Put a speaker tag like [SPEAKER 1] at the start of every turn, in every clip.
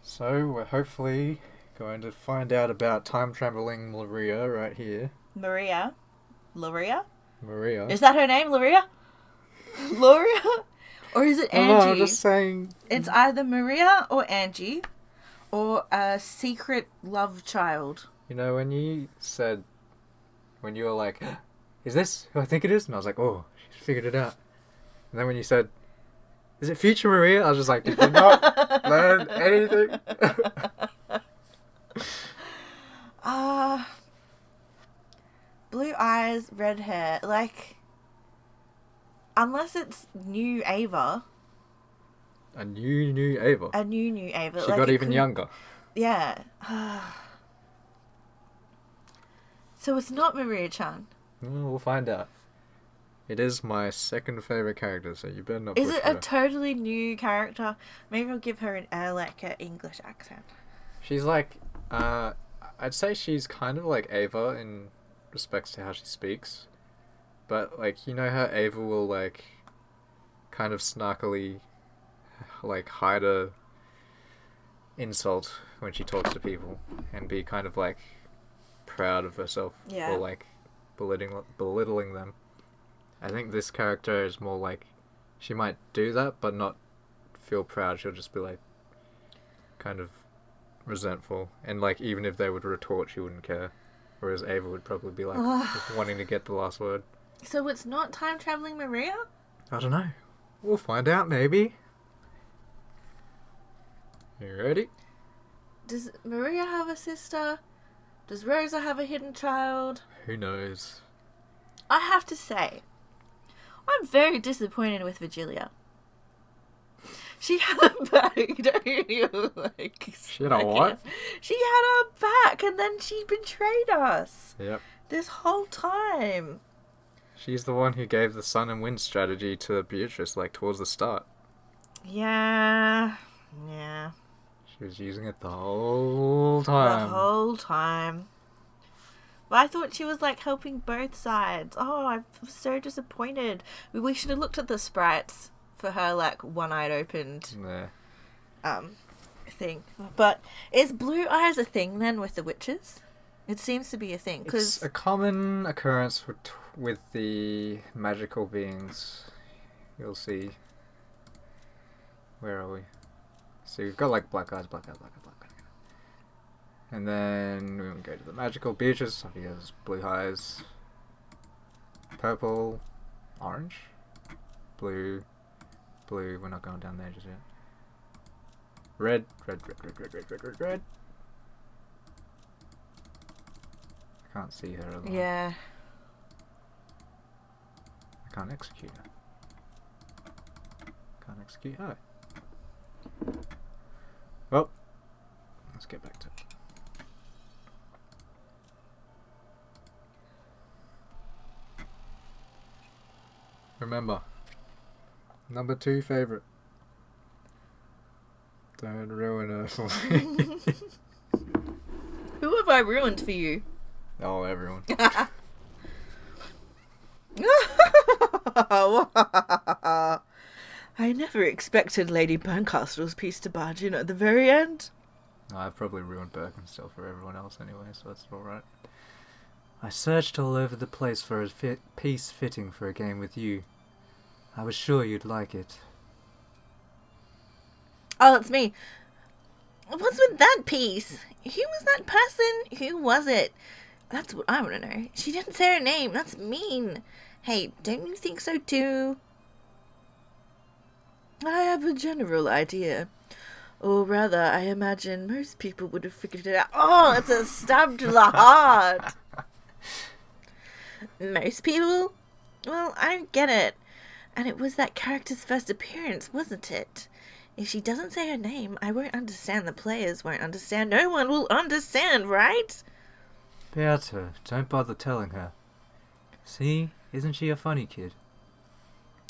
[SPEAKER 1] So we're hopefully going to find out about time traveling Maria right here.
[SPEAKER 2] Maria?
[SPEAKER 1] Maria.
[SPEAKER 2] Is that her name, Luria? Luria? Or is it Angie?
[SPEAKER 1] No, I'm just saying.
[SPEAKER 2] It's either Maria or Angie, or a secret love child.
[SPEAKER 1] You know, when you were like, is this who I think it is? And I was like, oh, she's figured it out. And then when you said, is it future Maria? I was just like, did you not learn anything?
[SPEAKER 2] Blue eyes, red hair. Like, unless it's new Ava.
[SPEAKER 1] A new Ava.
[SPEAKER 2] A new Ava.
[SPEAKER 1] She got even younger.
[SPEAKER 2] Yeah. So it's not Maria-chan.
[SPEAKER 1] We'll find out. It is my second favourite character, so you better not
[SPEAKER 2] Is
[SPEAKER 1] push
[SPEAKER 2] it
[SPEAKER 1] her.
[SPEAKER 2] a totally new character? Maybe I'll give her an English accent.
[SPEAKER 1] She's like, I'd say she's kind of like Ava in respects to how she speaks. But, like, you know how Ava will, like, kind of snarkily, like, hide a insult when she talks to people and be kind of, like, proud of herself or, like, belittling them. I think this character is more like, she might do that, but not feel proud. She'll just be, like, kind of resentful. And, like, even if they would retort, she wouldn't care. Whereas Ava would probably be, like, wanting to get the last word.
[SPEAKER 2] So it's not time-traveling Maria?
[SPEAKER 1] I don't know. We'll find out, maybe. You ready?
[SPEAKER 2] Does Maria have a sister? Does Rosa have a hidden child?
[SPEAKER 1] Who knows?
[SPEAKER 2] I have to say, I'm very disappointed with Virgilia. She had a back. Don't you like?
[SPEAKER 1] She had a what?
[SPEAKER 2] She had a back, and then she betrayed us.
[SPEAKER 1] Yep.
[SPEAKER 2] This whole time.
[SPEAKER 1] She's the one who gave the sun and wind strategy to Beatrice, like, towards the start.
[SPEAKER 2] Yeah.
[SPEAKER 1] She was using it the whole time.
[SPEAKER 2] But I thought she was, like, helping both sides. Oh, I'm so disappointed. We should have looked at the sprites for her, like, one-eyed opened thing. But is blue eyes a thing, then, with the witches? It seems to be a thing.
[SPEAKER 1] It's a common occurrence with the magical beings. You'll see. Where are we? So you've got, like, black eyes. And then we go to the magical beaches. So he has blue eyes. Purple. Orange. Blue. We're not going down there just yet. Red. I can't see her at all.
[SPEAKER 2] Yeah.
[SPEAKER 1] I can't execute her. her. Well, let's get back to it. Remember, number 2 favourite. Don't ruin her for me.
[SPEAKER 2] Who have I ruined for you?
[SPEAKER 1] Oh, everyone.
[SPEAKER 2] I never expected Lady Berncastle's piece to barge in at the very end.
[SPEAKER 1] I've probably ruined Birkenstock for everyone else anyway, so that's alright. I searched all over the place for a piece fitting for a game with you. I was sure you'd like it.
[SPEAKER 2] Oh, it's me. What's with that piece? Who was that person? Who was it? That's what I want to know. She didn't say her name. That's mean. Hey, don't you think so too? I have a general idea. Or rather, I imagine most people would have figured it out. Oh, it's a stab to the heart. Most people? Well, I don't get it. And it was that character's first appearance, wasn't it? If she doesn't say her name, I won't understand. The players won't understand. No one will understand, right?
[SPEAKER 1] Beata, don't bother telling her. See? Isn't she a funny kid?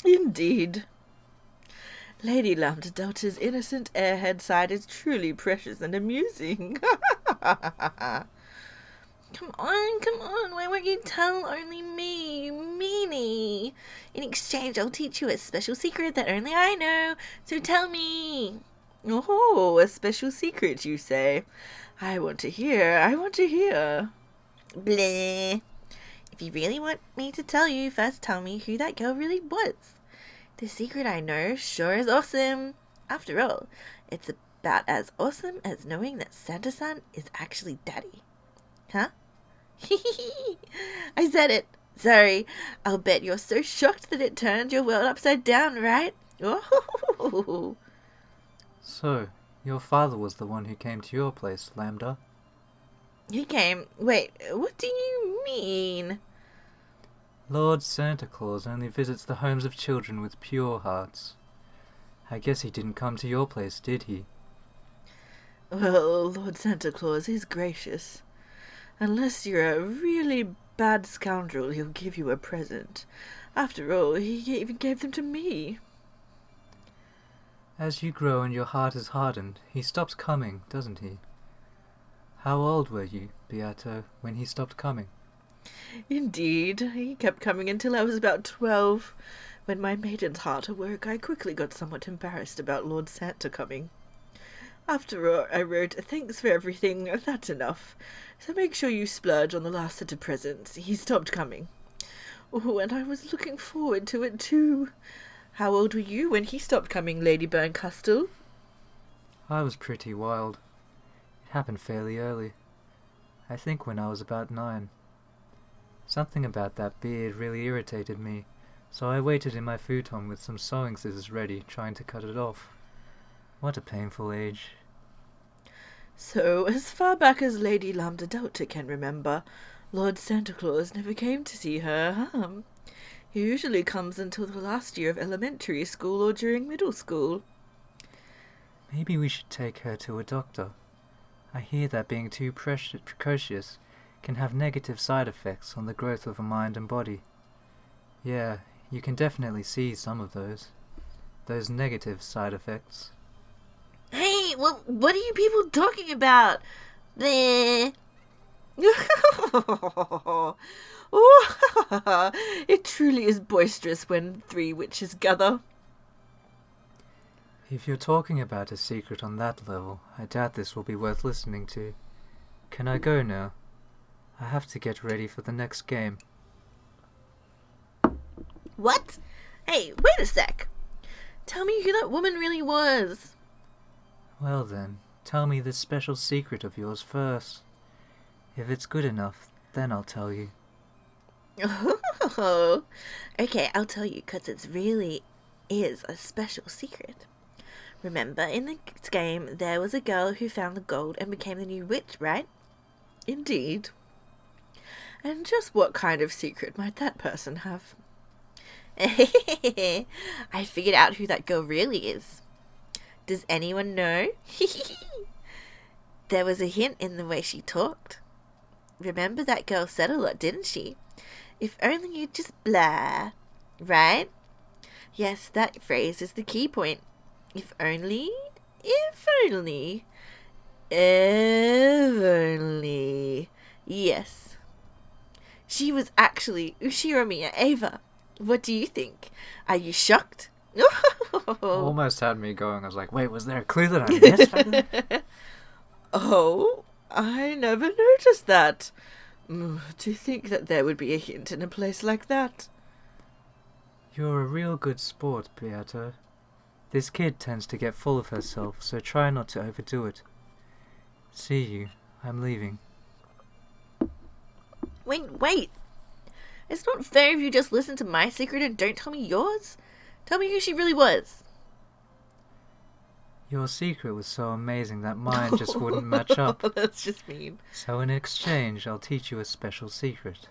[SPEAKER 2] Indeed. Lady Lambda Delta's innocent airhead side is truly precious and amusing. Come on, why won't you tell only me, you meanie? In exchange, I'll teach you a special secret that only I know, so tell me. Oh, a special secret, you say? I want to hear. I want to hear. Bleh. If you really want me to tell you, first tell me who that girl really was. The secret I know sure is awesome. After all, it's about as awesome as knowing that Santa-san is actually Daddy. Huh? I said it. Sorry. I'll bet you're so shocked that it turned your world upside down, right? Oh.
[SPEAKER 3] So, your father was the one who came to your place, Lambda?
[SPEAKER 2] He came. Wait, what do you mean?
[SPEAKER 3] Lord Santa Claus only visits the homes of children with pure hearts. I guess he didn't come to your place, did he?
[SPEAKER 2] Well, Lord Santa Claus is gracious. Unless you're a really bad scoundrel, he'll give you a present. After all, he even gave them to me.
[SPEAKER 3] As you grow and your heart is hardened, he stops coming, doesn't he? How old were you, Beato, when he stopped coming?
[SPEAKER 2] Indeed, he kept coming until I was about 12. When my maiden's heart awoke, I quickly got somewhat embarrassed about Lord Santa coming. After all, I wrote, "Thanks for everything, that's enough. So make sure you splurge on the last set of presents." He stopped coming. Oh, and I was looking forward to it too. How old were you when he stopped coming, Lady Burncastle?
[SPEAKER 3] I was pretty wild. It happened fairly early. I think when I was about 9. Something about that beard really irritated me, so I waited in my futon with some sewing scissors ready, trying to cut it off. What a painful age.
[SPEAKER 2] So, as far back as Lady Lambda Delta can remember, Lord Santa Claus never came to see her, huh? He usually comes until the last year of elementary school or during middle school.
[SPEAKER 3] Maybe we should take her to a doctor. I hear that being too precocious can have negative side effects on the growth of a mind and body. Yeah, you can definitely see some of those. Those negative side effects.
[SPEAKER 2] Hey, what are you people talking about? Bleh. It truly is boisterous when 3 witches gather.
[SPEAKER 3] If you're talking about a secret on that level, I doubt this will be worth listening to. Can I go now? I have to get ready for the next game.
[SPEAKER 2] What? Hey, wait a sec. Tell me who that woman really was.
[SPEAKER 3] Well then, tell me this special secret of yours first. If it's good enough, then I'll tell you.
[SPEAKER 2] Oh, okay, I'll tell you, because it really is a special secret. Remember, in the game, there was a girl who found the gold and became the new witch, right? Indeed. And just what kind of secret might that person have? I figured out who that girl really is. Does anyone know? There was a hint in the way she talked. Remember that girl said a lot, didn't she? If only you'd just blah. Right? Yes, that phrase is the key point. If only, if only, if only. Yes. She was actually Ushiromiya Eva. What do you think? Are you shocked?
[SPEAKER 1] Almost had me going. I was like, wait, was there a clue that I missed back there?
[SPEAKER 2] Oh, I never noticed that. To think that there would be a hint in a place like that.
[SPEAKER 3] You're a real good sport, Beato. This kid tends to get full of herself, so try not to overdo it. See you. I'm leaving.
[SPEAKER 2] Wait. It's not fair if you just listen to my secret and don't tell me yours. Tell me who she really was.
[SPEAKER 3] Your secret was so amazing that mine just wouldn't match up.
[SPEAKER 2] That's just mean.
[SPEAKER 3] So in exchange, I'll teach you a special secret.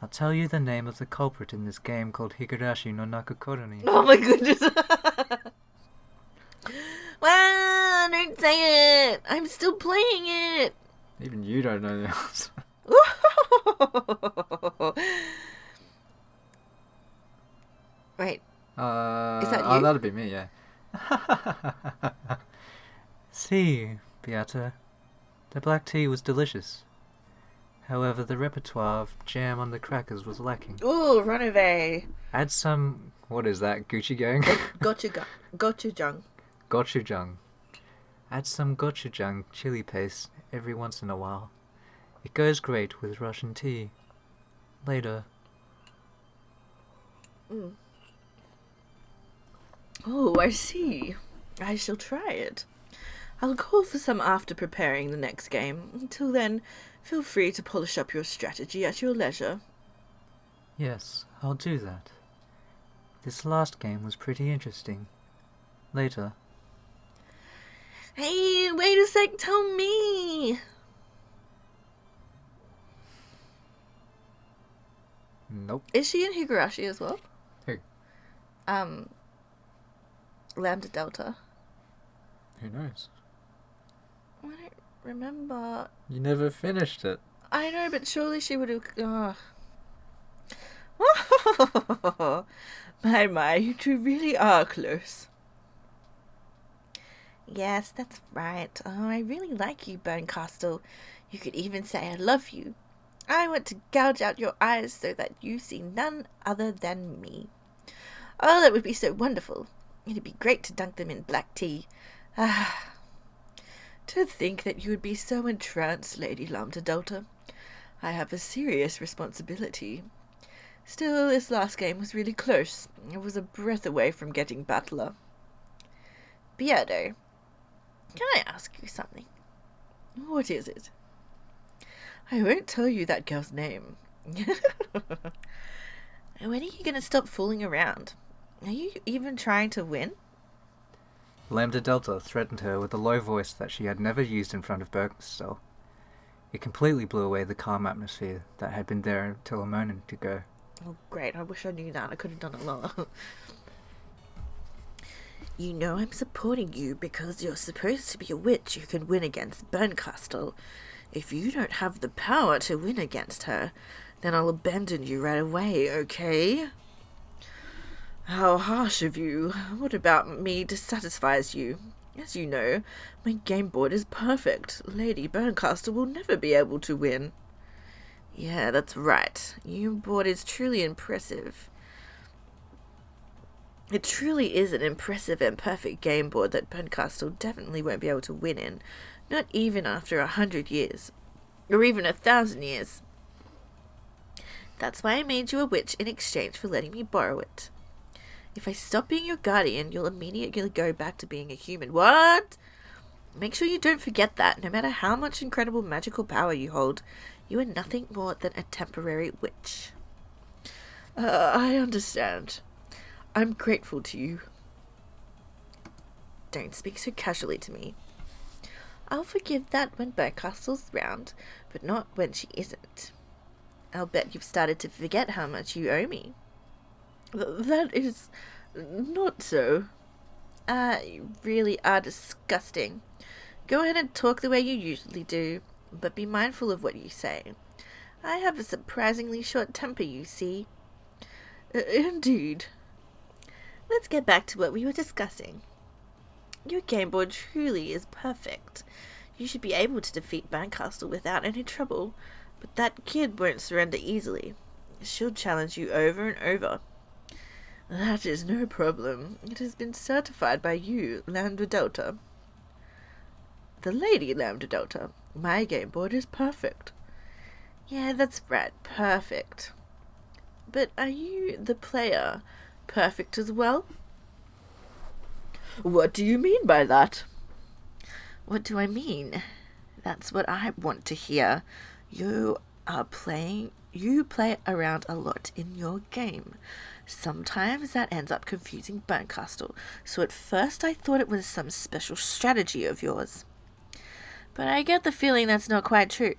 [SPEAKER 3] I'll tell you the name of the culprit in this game called Higurashi no Naku Koroni.
[SPEAKER 2] Oh my goodness. Wow, don't say it. I'm still playing it.
[SPEAKER 1] Even you don't know the answer.
[SPEAKER 2] Right.
[SPEAKER 1] Is
[SPEAKER 2] that
[SPEAKER 1] Oh,
[SPEAKER 2] you?
[SPEAKER 1] that'd be me, yeah.
[SPEAKER 3] See, Beata, the black tea was delicious. However, the repertoire of jam on the crackers was lacking.
[SPEAKER 2] Ooh, run away.
[SPEAKER 3] Add some
[SPEAKER 1] What is that? Gucci gang?
[SPEAKER 2] Gochujang.
[SPEAKER 1] Gochujang.
[SPEAKER 3] Add some gochujang chili paste every once in a while. It goes great with Russian tea. Later.
[SPEAKER 2] Oh, I see. I shall try it. I'll call for some after preparing the next game. Until then, feel free to polish up your strategy at your leisure.
[SPEAKER 3] Yes, I'll do that. This last game was pretty interesting. Later.
[SPEAKER 2] Hey, wait a sec, tell me!
[SPEAKER 3] Nope.
[SPEAKER 2] Is she in Higurashi as well?
[SPEAKER 1] Who?
[SPEAKER 2] Lambda Delta.
[SPEAKER 1] Who knows?
[SPEAKER 2] I don't remember.
[SPEAKER 1] You never finished it.
[SPEAKER 2] I know, but surely she would have... My, you two really are close. Yes, that's right. Oh, I really like you, Burncastle. You could even say I love you. I want to gouge out your eyes so that you see none other than me. Oh, that would be so wonderful. It'd be great to dunk them in black tea. Ah, to think that you would be so entranced, Lady Lambda Delta. I have a serious responsibility. Still, this last game was really close. It was a breath away from getting battler. Beardo, can I ask you something? What is it? I won't tell you that girl's name. When are you going to stop fooling around? Are you even trying to win?
[SPEAKER 3] Lambda Delta threatened her with a low voice that she had never used in front of Burkenstel. It completely blew away the calm atmosphere that had been there until a moment ago.
[SPEAKER 2] Oh, great. I wish I knew that. I could have done it longer. You know I'm supporting you because you're supposed to be a witch who can win against Burncastle. If you don't have the power to win against her, then I'll abandon you right away, okay? How harsh of you. What about me dissatisfies you? As you know, my game board is perfect. Lady Burncastle will never be able to win. Yeah, that's right. Your board is truly impressive. It truly is an impressive and perfect game board that Burncastle definitely won't be able to win in, not even after 100 years, or even 1,000 years. That's why I made you a witch in exchange for letting me borrow it. If I stop being your guardian, you'll immediately go back to being a human. What? Make sure you don't forget that. No matter how much incredible magical power you hold, you are nothing more than a temporary witch. I understand. I'm grateful to you. Don't speak so casually to me. I'll forgive that when Burncastle's round, but not when she isn't. I'll bet you've started to forget how much you owe me. That is not so. You really are disgusting. Go ahead and talk the way you usually do, but be mindful of what you say. I have a surprisingly short temper, you see. Indeed. Let's get back to what we were discussing. Your game board truly is perfect. You should be able to defeat Burncastle without any trouble, but that kid won't surrender easily. She'll challenge you over and over. That is no problem. It has been certified by you, Lambda Delta. The Lady Lambda Delta. My game board is perfect. Yeah, that's right, perfect. But are you, the player, perfect as well? What do you mean by that? What do I mean? That's what I want to hear. You play around a lot in your game. Sometimes that ends up confusing Burncastle, so at first I thought it was some special strategy of yours. But I get the feeling that's not quite true.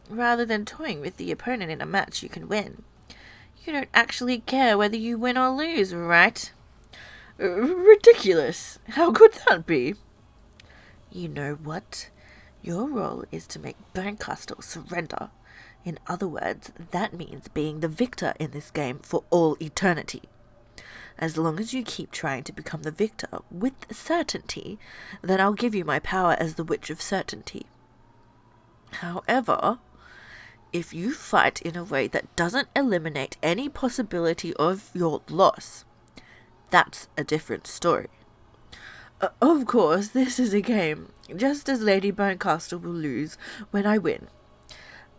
[SPEAKER 2] Rather than toying with the opponent in a match you can win, you don't actually care whether you win or lose, right? Ridiculous. How could that be? You know what? Your role is to make Burncastle surrender. In other words, that means being the victor in this game for all eternity. As long as you keep trying to become the victor with certainty, then I'll give you my power as the Witch of Certainty. However, if you fight in a way that doesn't eliminate any possibility of your loss, that's a different story. Of course, this is a game, just as Lady Bonecastle will lose when I win.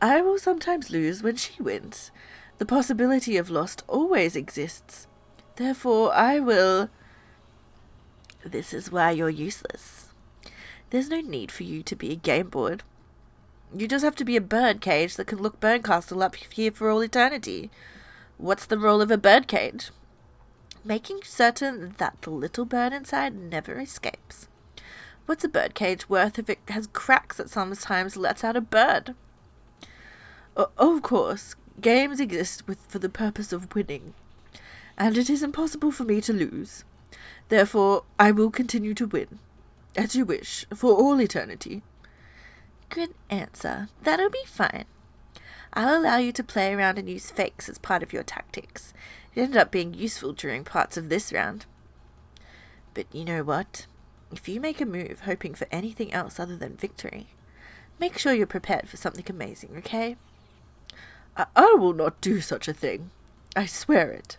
[SPEAKER 2] I will sometimes lose when she wins. The possibility of loss always exists. Therefore, I will... This is why you're useless. There's no need for you to be a game board. You just have to be a bird cage that can look Bonecastle up here for all eternity. What's the role of a bird cage? Making certain that the little bird inside never escapes. What's a bird cage worth if it has cracks that sometimes lets out a bird? Of course, games exist for the purpose of winning, and it is impossible for me to lose. Therefore, I will continue to win, as you wish, for all eternity. Good answer. That'll be fine. I'll allow you to play around and use fakes as part of your tactics. It ended up being useful during parts of this round. But you know what? If you make a move hoping for anything else other than victory, make sure you're prepared for something amazing, okay? I will not do such a thing. I swear it.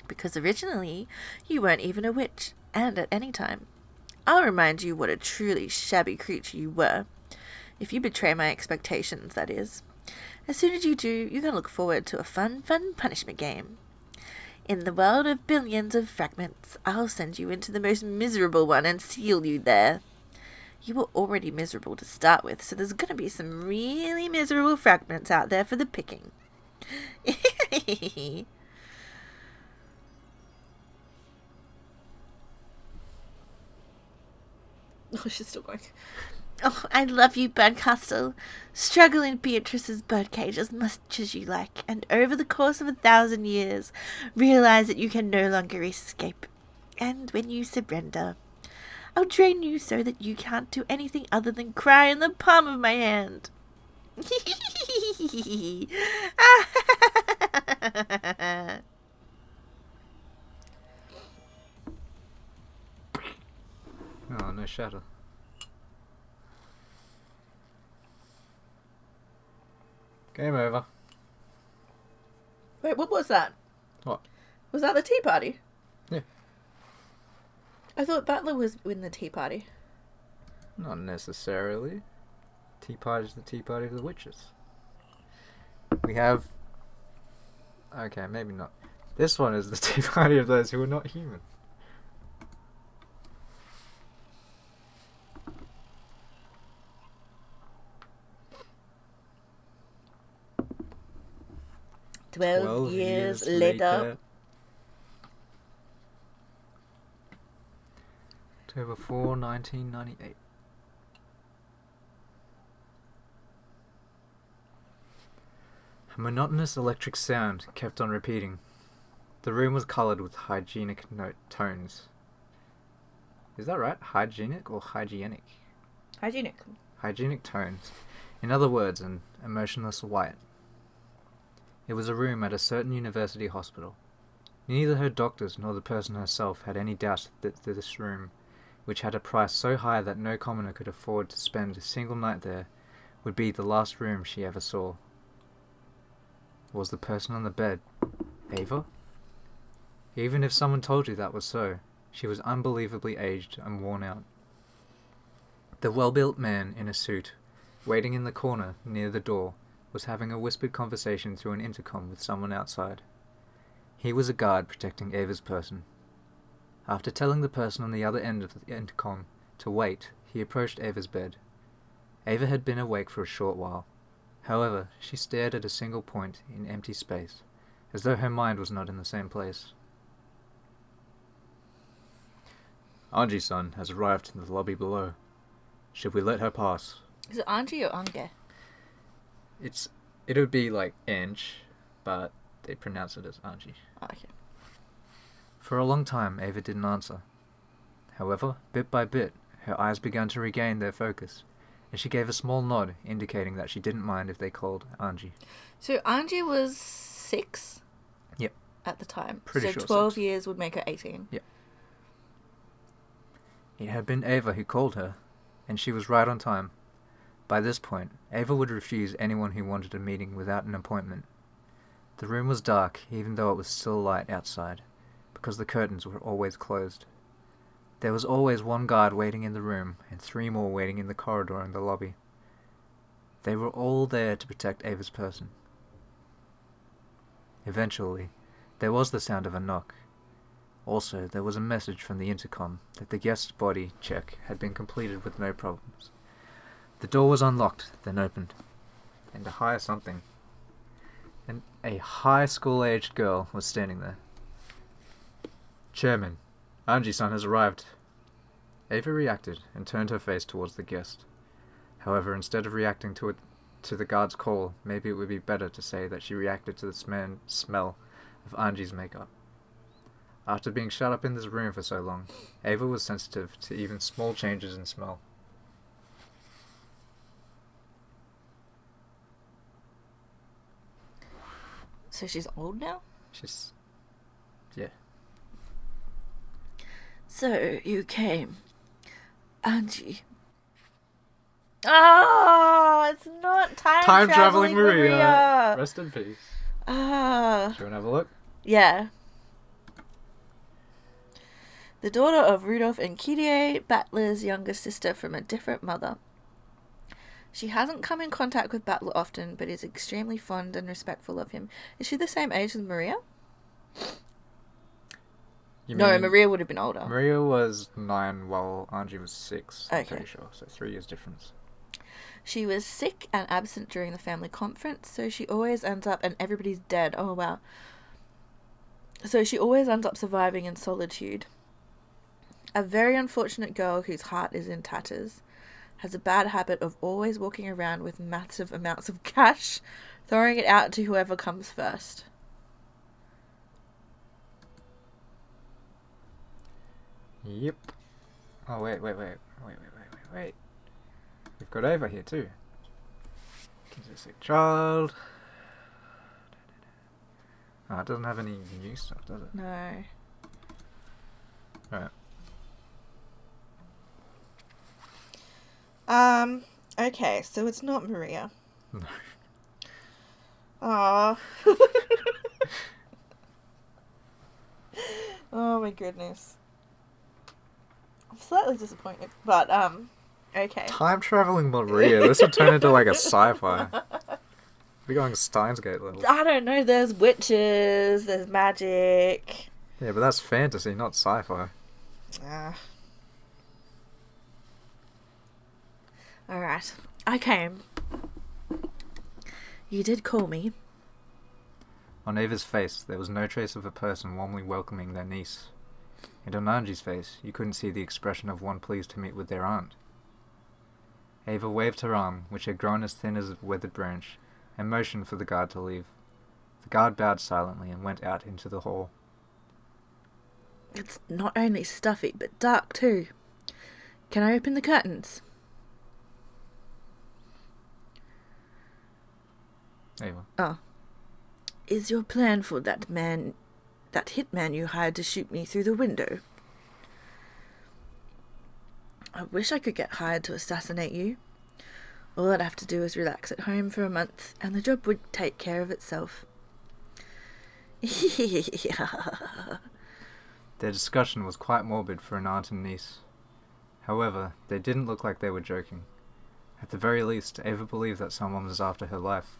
[SPEAKER 2] Because originally, you weren't even a witch, and at any time. I'll remind you what a truly shabby creature you were. If you betray my expectations, that is. As soon as you do, you can look forward to a fun punishment game. In the world of billions of fragments, I'll send you into the most miserable one and seal you there. You were already miserable to start with, so there's going to be some really miserable fragments out there for the picking. Oh, she's still going. Oh, I love you, Birdcastle. Struggle in Beatrice's birdcage as much as you like, and over the course of 1,000 years, realize that you can no longer escape. And when you surrender, I'll train you so that you can't do anything other than cry in the palm of my hand.
[SPEAKER 1] Oh, no shadow. Game over.
[SPEAKER 2] Wait, what was that?
[SPEAKER 1] What?
[SPEAKER 2] Was that the tea party?
[SPEAKER 1] Yeah.
[SPEAKER 2] I thought Butler was in the tea party.
[SPEAKER 1] Not necessarily. Tea party's the tea party of the witches. We have... Okay, maybe not. This one is the tea party of those who are not human.
[SPEAKER 2] Twelve years later.
[SPEAKER 1] October 4, 1998. A monotonous electric sound kept on repeating. The room was coloured with hygienic tones. Is that right? Hygienic or hygienic?
[SPEAKER 2] Hygienic.
[SPEAKER 1] Hygienic tones. In other words, an emotionless white. It was a room at a certain university hospital. Neither her doctors nor the person herself had any doubt that this room, which had a price so high that no commoner could afford to spend a single night there, would be the last room she ever saw. Was the person on the bed Ava? Even if someone told you that was so, she was unbelievably aged and worn out. The well-built man in a suit, waiting in the corner near the door, was having a whispered conversation through an intercom with someone outside. He was a guard protecting Ava's person. After telling the person on the other end of the intercom to wait, he approached Ava's bed. Ava had been awake for a short while. However, she stared at a single point in empty space, as though her mind was not in the same place. Anji-san has arrived in the lobby below. Should we let her pass?
[SPEAKER 2] Is it Anji or Ange?
[SPEAKER 1] It would be like Ange, but they pronounce it as Anji.
[SPEAKER 2] Oh, okay.
[SPEAKER 3] For a long time, Ava didn't answer. However, bit by bit, her eyes began to regain their focus, and she gave a small nod, indicating that she didn't mind if they called Anji.
[SPEAKER 2] So Anji was 6?
[SPEAKER 3] Yep.
[SPEAKER 2] At the time.
[SPEAKER 3] Pretty
[SPEAKER 2] so
[SPEAKER 3] sure
[SPEAKER 2] 12
[SPEAKER 3] 6.
[SPEAKER 2] years would make her 18.
[SPEAKER 3] Yep. It had been Ava who called her, and she was right on time. By this point, Ava would refuse anyone who wanted a meeting without an appointment. The room was dark, even though it was still light outside, because the curtains were always closed. There was always one guard waiting in the room and 3 more waiting in the corridor and the lobby. They were all there to protect Ava's person. Eventually, there was the sound of a knock. Also, there was a message from the intercom that the guest's body check had been completed with no problems. The door was unlocked, then opened, and a high school-aged girl was standing there. "Chairman, Anji-san has arrived." Ava reacted and turned her face towards the guest. However, instead of reacting to the guard's call, maybe it would be better to say that she reacted to the smell of Anji's makeup. After being shut up in this room for so long, Ava was sensitive to even small changes in smell.
[SPEAKER 2] So she's old now?
[SPEAKER 3] Yeah.
[SPEAKER 2] So you came. Angie. Oh, it's not time traveling Maria.
[SPEAKER 1] Rest in peace.
[SPEAKER 2] Ah.
[SPEAKER 1] Do you want to have a look?
[SPEAKER 2] Yeah. The daughter of Rudolph and Kyrie, Battler's younger sister from a different mother. She hasn't come in contact with Battler often, but is extremely fond and respectful of him. Is she the same age as Maria? No, Maria would have been older.
[SPEAKER 1] Maria was 9 while Angie was 6, I'm
[SPEAKER 2] Okay.
[SPEAKER 1] pretty sure. So 3 years difference.
[SPEAKER 2] She was sick and absent during the family conference, so she always ends up, and everybody's dead. Oh, wow. So she always ends up surviving in solitude. A very unfortunate girl whose heart is in tatters has a bad habit of always walking around with massive amounts of cash, throwing it out to whoever comes first.
[SPEAKER 1] Yep. Oh, wait. We've got Ava here too. Sick child. Oh, it doesn't have any new stuff, does it?
[SPEAKER 2] No.
[SPEAKER 1] Right.
[SPEAKER 2] Okay, so it's not Maria.
[SPEAKER 1] No.
[SPEAKER 2] Aww. Oh my goodness. I'm slightly disappointed, but, okay.
[SPEAKER 1] Time traveling Maria. This would turn into like a sci-fi. We're going Steins Gate level.
[SPEAKER 2] I don't know, there's witches, there's magic.
[SPEAKER 1] Yeah, but that's fantasy, not sci-fi.
[SPEAKER 2] Alright. I came. You did call me.
[SPEAKER 3] On Ava's face, there was no trace of a person warmly welcoming their niece. And on Anji's face, you couldn't see the expression of one pleased to meet with their aunt. Ava waved her arm, which had grown as thin as a withered branch, and motioned for the guard to leave. The guard bowed silently and went out into the hall.
[SPEAKER 2] It's not only stuffy, but dark too. Can I open the curtains?
[SPEAKER 3] Ava.
[SPEAKER 2] Oh. Is your plan for that hitman you hired to shoot me through the window? I wish I could get hired to assassinate you. All I'd have to do is relax at home for a month, and the job would take care of itself.
[SPEAKER 3] Their discussion was quite morbid for an aunt and niece. However, they didn't look like they were joking. At the very least, Ava believed that someone was after her life.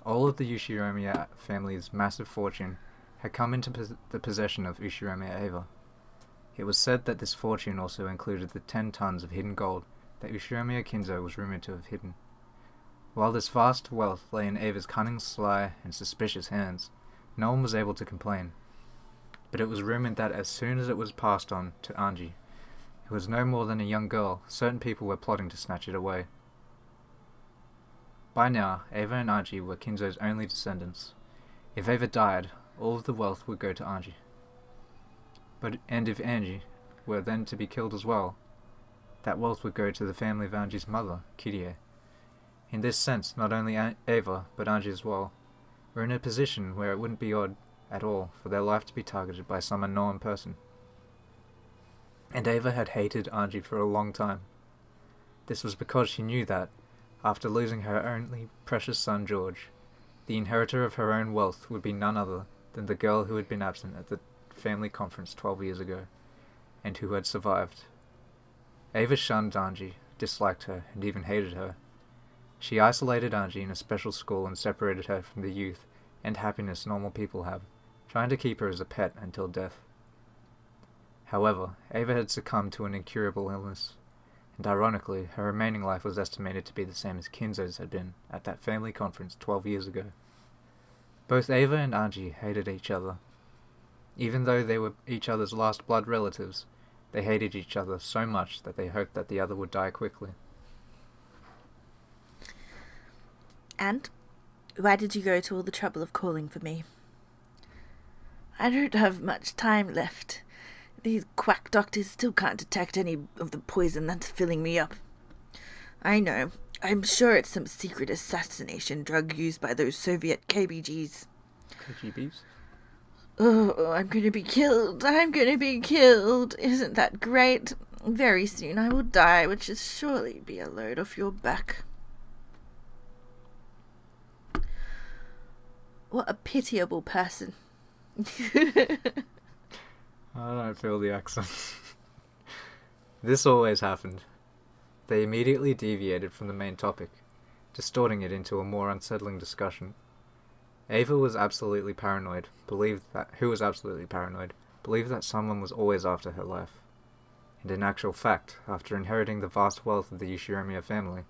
[SPEAKER 3] All of the Ushiromiya family's massive fortune had come into the possession of Ushiromiya Ava. It was said that this fortune also included the 10 tons of hidden gold that Ushiromiya Kinzo was rumored to have hidden. While this vast wealth lay in Ava's cunning, sly, and suspicious hands, no one was able to complain. But it was rumored that as soon as it was passed on to Anji, who was no more than a young girl, certain people were plotting to snatch it away. By now, Ava and Anji were Kinzo's only descendants. If Ava died, all of the wealth would go to Anji. And if Anji were then to be killed as well, that wealth would go to the family of Anji's mother, Kyrie. In this sense, not only Ava, but Anji as well, were in a position where it wouldn't be odd at all for their life to be targeted by some unknown person. And Ava had hated Anji for a long time. This was because she knew that, after losing her only precious son George, the inheritor of her own wealth would be none other than the girl who had been absent at the family conference 12 years ago, and who had survived. Ava shunned Anji, disliked her, and even hated her. She isolated Anji in a special school and separated her from the youth and happiness normal people have, trying to keep her as a pet until death. However, Ava had succumbed to an incurable illness, and ironically, her remaining life was estimated to be the same as Kinzo's had been at that family conference 12 years ago. Both Ava and Anji hated each other. Even though they were each other's last blood relatives, they hated each other so much that they hoped that the other would die quickly.
[SPEAKER 2] And why did you go to all the trouble of calling for me? I don't have much time left. These quack doctors still can't detect any of the poison that's filling me up. I know. I'm sure it's some secret assassination drug used by those Soviet KGBs.
[SPEAKER 3] KGBs?
[SPEAKER 2] Oh, I'm going to be killed. I'm going to be killed. Isn't that great? Very soon I will die, which is surely be a load off your back. What a pitiable person.
[SPEAKER 3] I don't feel the accent. This always happened. They immediately deviated from the main topic, distorting it into a more unsettling discussion. Ava was absolutely paranoid, believed that someone was always after her life. And in actual fact, after inheriting the vast wealth of the Yoshiromiya family,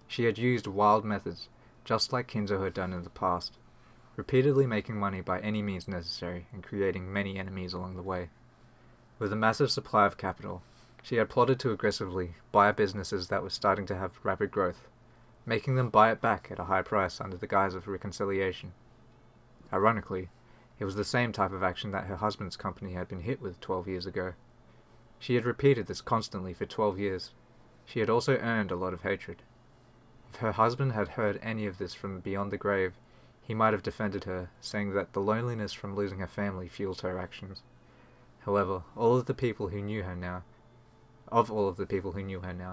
[SPEAKER 3] she had used wild methods, just like Kinzo had done in the past, repeatedly making money by any means necessary and creating many enemies along the way. With a massive supply of capital, she had plotted to aggressively buy businesses that were starting to have rapid growth, making them buy it back at a high price under the guise of reconciliation. Ironically, it was the same type of action that her husband's company had been hit with 12 years ago. She had repeated this constantly for 12 years. She had also earned a lot of hatred. If her husband had heard any of this from beyond the grave, he might have defended her, saying that the loneliness from losing her family fueled her actions. However, of all of the people who knew her now,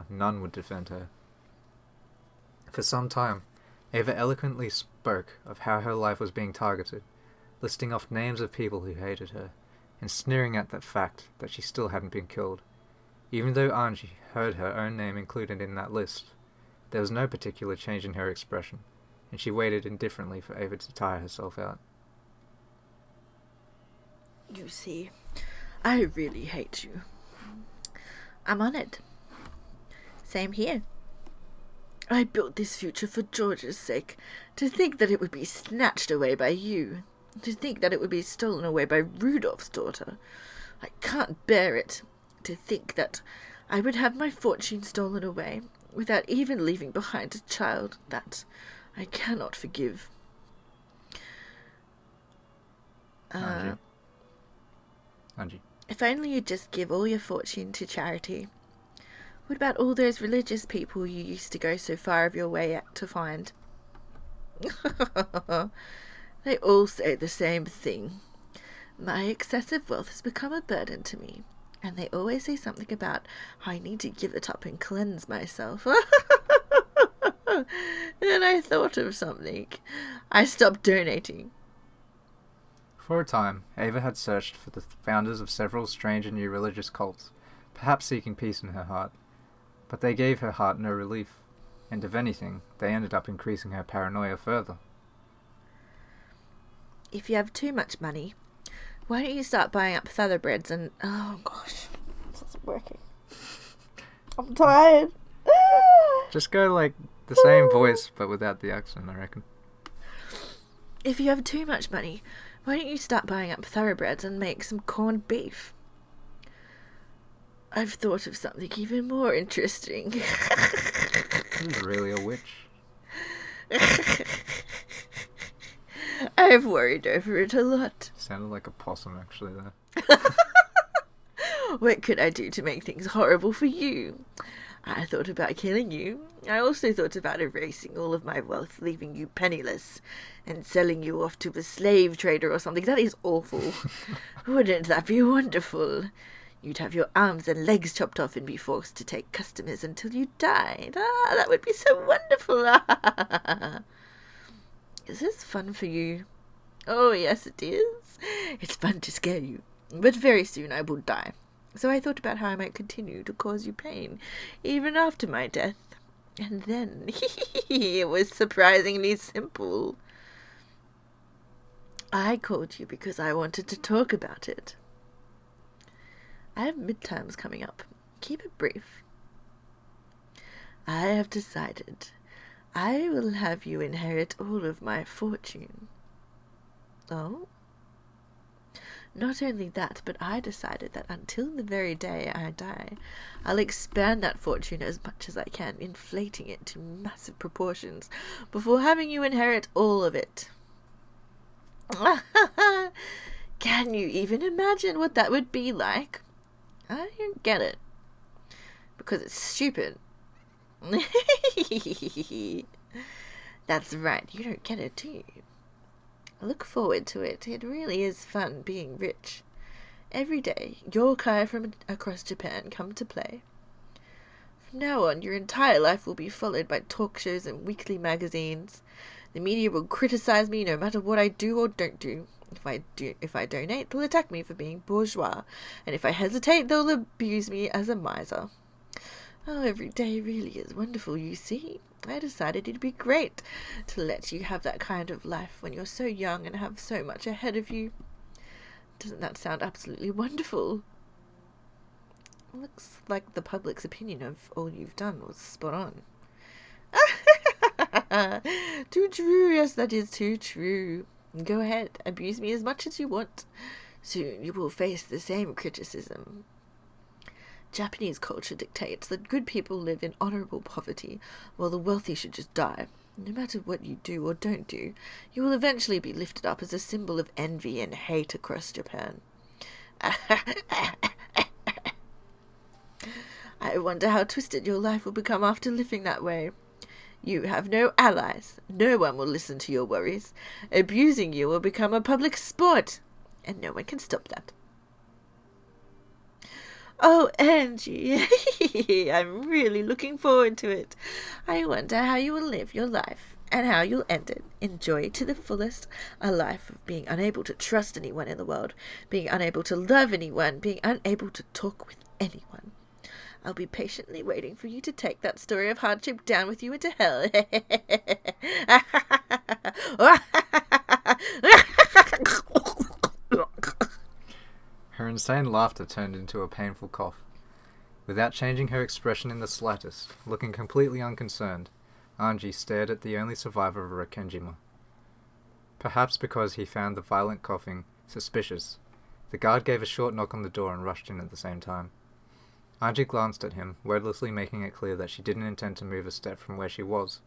[SPEAKER 3] none would defend her. For some time, Ava eloquently spoke of how her life was being targeted, listing off names of people who hated her, and sneering at the fact that she still hadn't been killed. Even though Anji heard her own name included in that list, there was no particular change in her expression, and she waited indifferently for Ava to tire herself out.
[SPEAKER 2] You see, I really hate you. I'm on it. Same here. I built this future for George's sake. To think that it would be snatched away by you. To think that it would be stolen away by Rudolph's daughter. I can't bear it. To think that I would have my fortune stolen away without even leaving behind a child. That I cannot forgive.
[SPEAKER 3] Anji.
[SPEAKER 2] If only you'd just give all your fortune to charity. What about all those religious people you used to go so far of your way to find? They all say the same thing. My excessive wealth has become a burden to me, and they always say something about how I need to give it up and cleanse myself. Then I thought of something. I stopped donating.
[SPEAKER 3] For a time, Ava had searched for the founders of several strange and new religious cults, perhaps seeking peace in her heart. But they gave her heart no relief, and if anything, they ended up increasing her paranoia further.
[SPEAKER 2] If you have too much money, why don't you start buying up thoroughbreds and... Oh gosh, this isn't working. I'm tired.
[SPEAKER 3] Just go like the same voice, but without the accent, I reckon.
[SPEAKER 2] If you have too much money, why don't you start buying up thoroughbreds and make some corned beef? I've thought of something even more interesting.
[SPEAKER 3] This is really a witch.
[SPEAKER 2] I've worried over it a lot.
[SPEAKER 3] Sounded like a possum, actually, there.
[SPEAKER 2] What could I do to make things horrible for you? I thought about killing you. I also thought about erasing all of my wealth, leaving you penniless, and selling you off to a slave trader or something. That is awful. Wouldn't that be wonderful? You'd have your arms and legs chopped off and be forced to take customers until you died. Ah, that would be so wonderful. Is this fun for you? Oh, yes, it is. It's fun to scare you. But very soon I will die. So I thought about how I might continue to cause you pain, even after my death. And then, it was surprisingly simple. I called you because I wanted to talk about it. I have midterms coming up. Keep it brief. I have decided I will have you inherit all of my fortune. Oh? Not only that, but I decided that until the very day I die, I'll expand that fortune as much as I can, inflating it to massive proportions, before having you inherit all of it. Can you even imagine what that would be like? I don't get it. Because it's stupid. That's right, you don't get it, do you? I look forward to it. It really is fun being rich. Every day, yokai from across Japan come to play. From now on, your entire life will be followed by talk shows and weekly magazines. The media will criticize me no matter what I do or don't do. If I donate, they'll attack me for being bourgeois, and if I hesitate, they'll abuse me as a miser. Oh, every day really is wonderful, you see. I decided it'd be great to let you have that kind of life when you're so young and have so much ahead of you. Doesn't that sound absolutely wonderful? Looks like the public's opinion of all you've done was spot on. Too true, yes, that is too true. Go ahead, abuse me as much as you want. Soon you will face the same criticism. Japanese culture dictates that good people live in honourable poverty, while the wealthy should just die. No matter what you do or don't do, you will eventually be lifted up as a symbol of envy and hate across Japan. I wonder how twisted your life will become after living that way. You have no allies. No one will listen to your worries. Abusing you will become a public sport, and no one can stop that. Oh, Angie, I'm really looking forward to it. I wonder how you will live your life and how you'll end it. Enjoy to the fullest a life of being unable to trust anyone in the world, being unable to love anyone, being unable to talk with anyone. I'll be patiently waiting for you to take that story of hardship down with you into hell.
[SPEAKER 1] Her insane laughter turned into a painful cough. Without changing her expression in the slightest, looking completely unconcerned, Anji stared at the only survivor of Rekenjima. Perhaps because he found the violent coughing suspicious, the guard gave a short knock on the door and rushed in at the same time. Anji glanced at him, wordlessly making it clear that she didn't intend to move a step from where she was.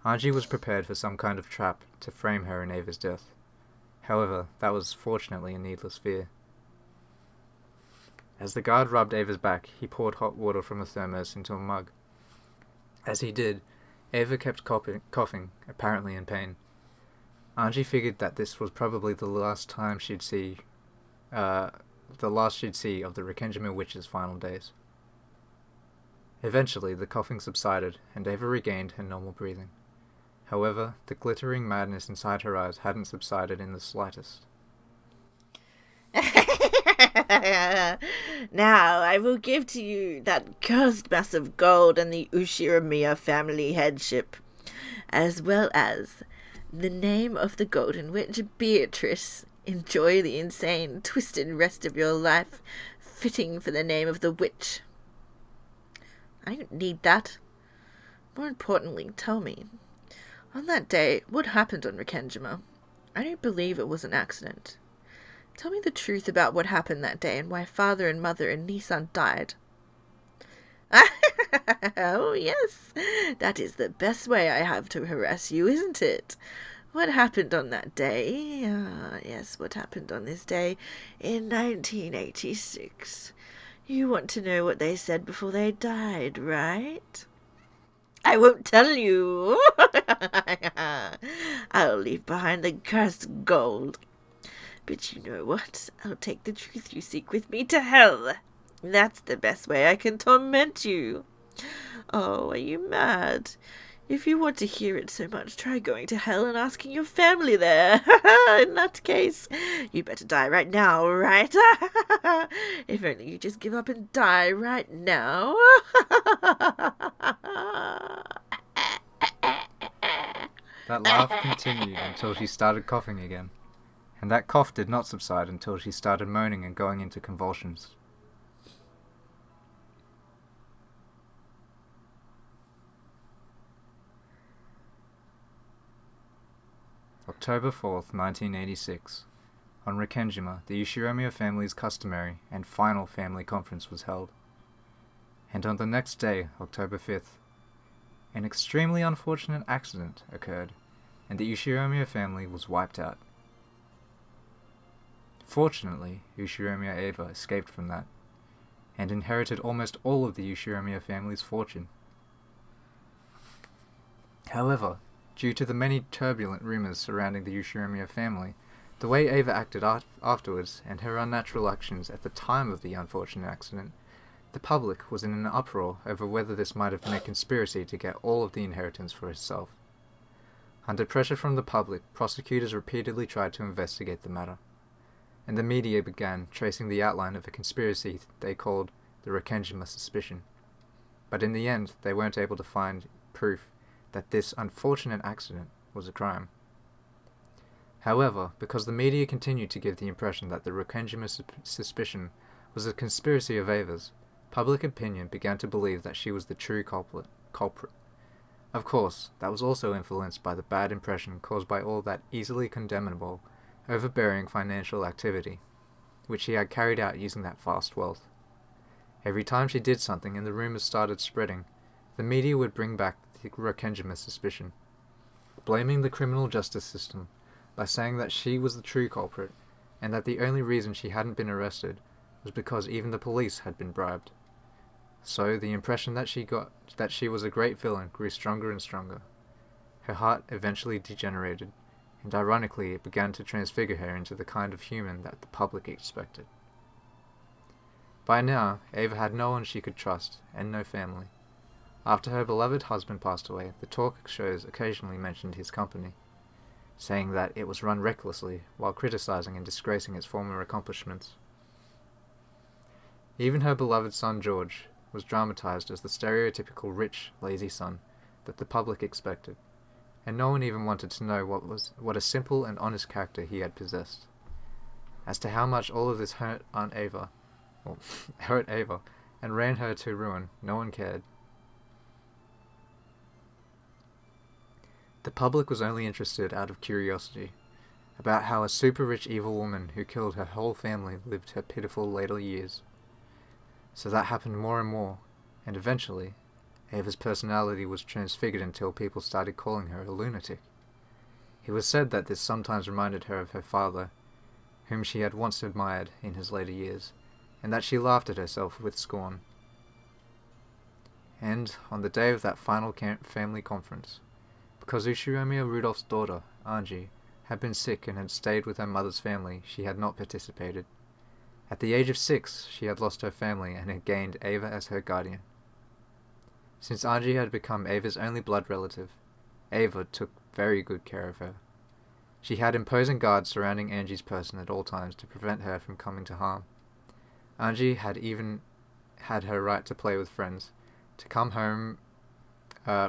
[SPEAKER 1] Anji was prepared for some kind of trap to frame her in Ava's death. However, that was fortunately a needless fear. As the guard rubbed Ava's back, he poured hot water from a thermos into a mug. As he did, Ava kept coughing, apparently in pain. Anji figured that this was probably the last she'd see of the Rekenjima witch's final days. Eventually, the coughing subsided, and Ava regained her normal breathing. However, the glittering madness inside her eyes hadn't subsided in the slightest.
[SPEAKER 2] Now I will give to you that cursed mass of gold and the Ushiramiya family headship, as well as the name of the Golden Witch, Beatrice. Enjoy the insane, twisted rest of your life, fitting for the name of the witch. I don't need that. More importantly, tell me, on that day, what happened on Rekenjima? I don't believe it was an accident. Tell me the truth about what happened that day and why father and mother and Nissan died. Oh, yes, that is the best way I have to harass you, isn't it? What happened on that day? Yes, what happened on this day in 1986? You want to know what they said before they died, right? I won't tell you. I'll leave behind the cursed gold. But you know what? I'll take the truth you seek with me to hell. That's the best way I can torment you. Oh, are you mad? If you want to hear it so much, try going to hell and asking your family there. In that case, you better die right now, right? If only you just give up and die right now.
[SPEAKER 3] That laugh continued until she started coughing again, and that cough did not subside until she started moaning and going into convulsions. October 4th, 1986. On Rikkenjima, the Ushiromiya family's customary and final family conference was held. And on the next day, October 5th, an extremely unfortunate accident occurred, and the Ushiromiya family was wiped out. Fortunately, Ushiromiya Eva escaped from that, and inherited almost all of the Ushiromiya family's fortune. However, due to the many turbulent rumors surrounding the Ushiromiya family, the way Eva acted afterwards, and her unnatural actions at the time of the unfortunate accident, the public was in an uproar over whether this might have been a conspiracy to get all of the inheritance for herself. Under pressure from the public, prosecutors repeatedly tried to investigate the matter, and the media began tracing the outline of a conspiracy they called the Rikkenjima suspicion. But in the end, they weren't able to find proof that this unfortunate accident was a crime. However, because the media continued to give the impression that the Rikkenjima suspicion was a conspiracy of Eva's, public opinion began to believe that she was the true culprit. Of course, that was also influenced by the bad impression caused by all that easily condemnable, overbearing financial activity, which she had carried out using that vast wealth. Every time she did something and the rumors started spreading, the media would bring back the Rikkenjima suspicion, blaming the criminal justice system by saying that she was the true culprit, and that the only reason she hadn't been arrested was because even the police had been bribed. So the impression that she got that she was a great villain grew stronger and stronger. Her heart eventually degenerated, and ironically it began to transfigure her into the kind of human that the public expected. By now, Eva had no one she could trust, and no family. After her beloved husband passed away, the talk shows occasionally mentioned his company, saying that it was run recklessly while criticizing and disgracing its former accomplishments. Even her beloved son George was dramatized as the stereotypical rich, lazy son that the public expected, and no one even wanted to know what a simple and honest character he had possessed. As to how much all of this hurt Eva, and ran her to ruin, no one cared. The public was only interested out of curiosity about how a super-rich evil woman who killed her whole family lived her pitiful later years. So that happened more and more, and eventually, Eva's personality was transfigured until people started calling her a lunatic. It was said that this sometimes reminded her of her father, whom she had once admired in his later years, and that she laughed at herself with scorn. And, on the day of that final family conference, because Ushiromiya Rudolph's daughter, Anji, had been sick and had stayed with her mother's family, she had not participated. At the age of 6, she had lost her family and had gained Eva as her guardian. Since Anji had become Eva's only blood relative, Eva took very good care of her. She had imposing guards surrounding Anji's person at all times to prevent her from coming to harm. Anji had even had her right to play with friends, to come home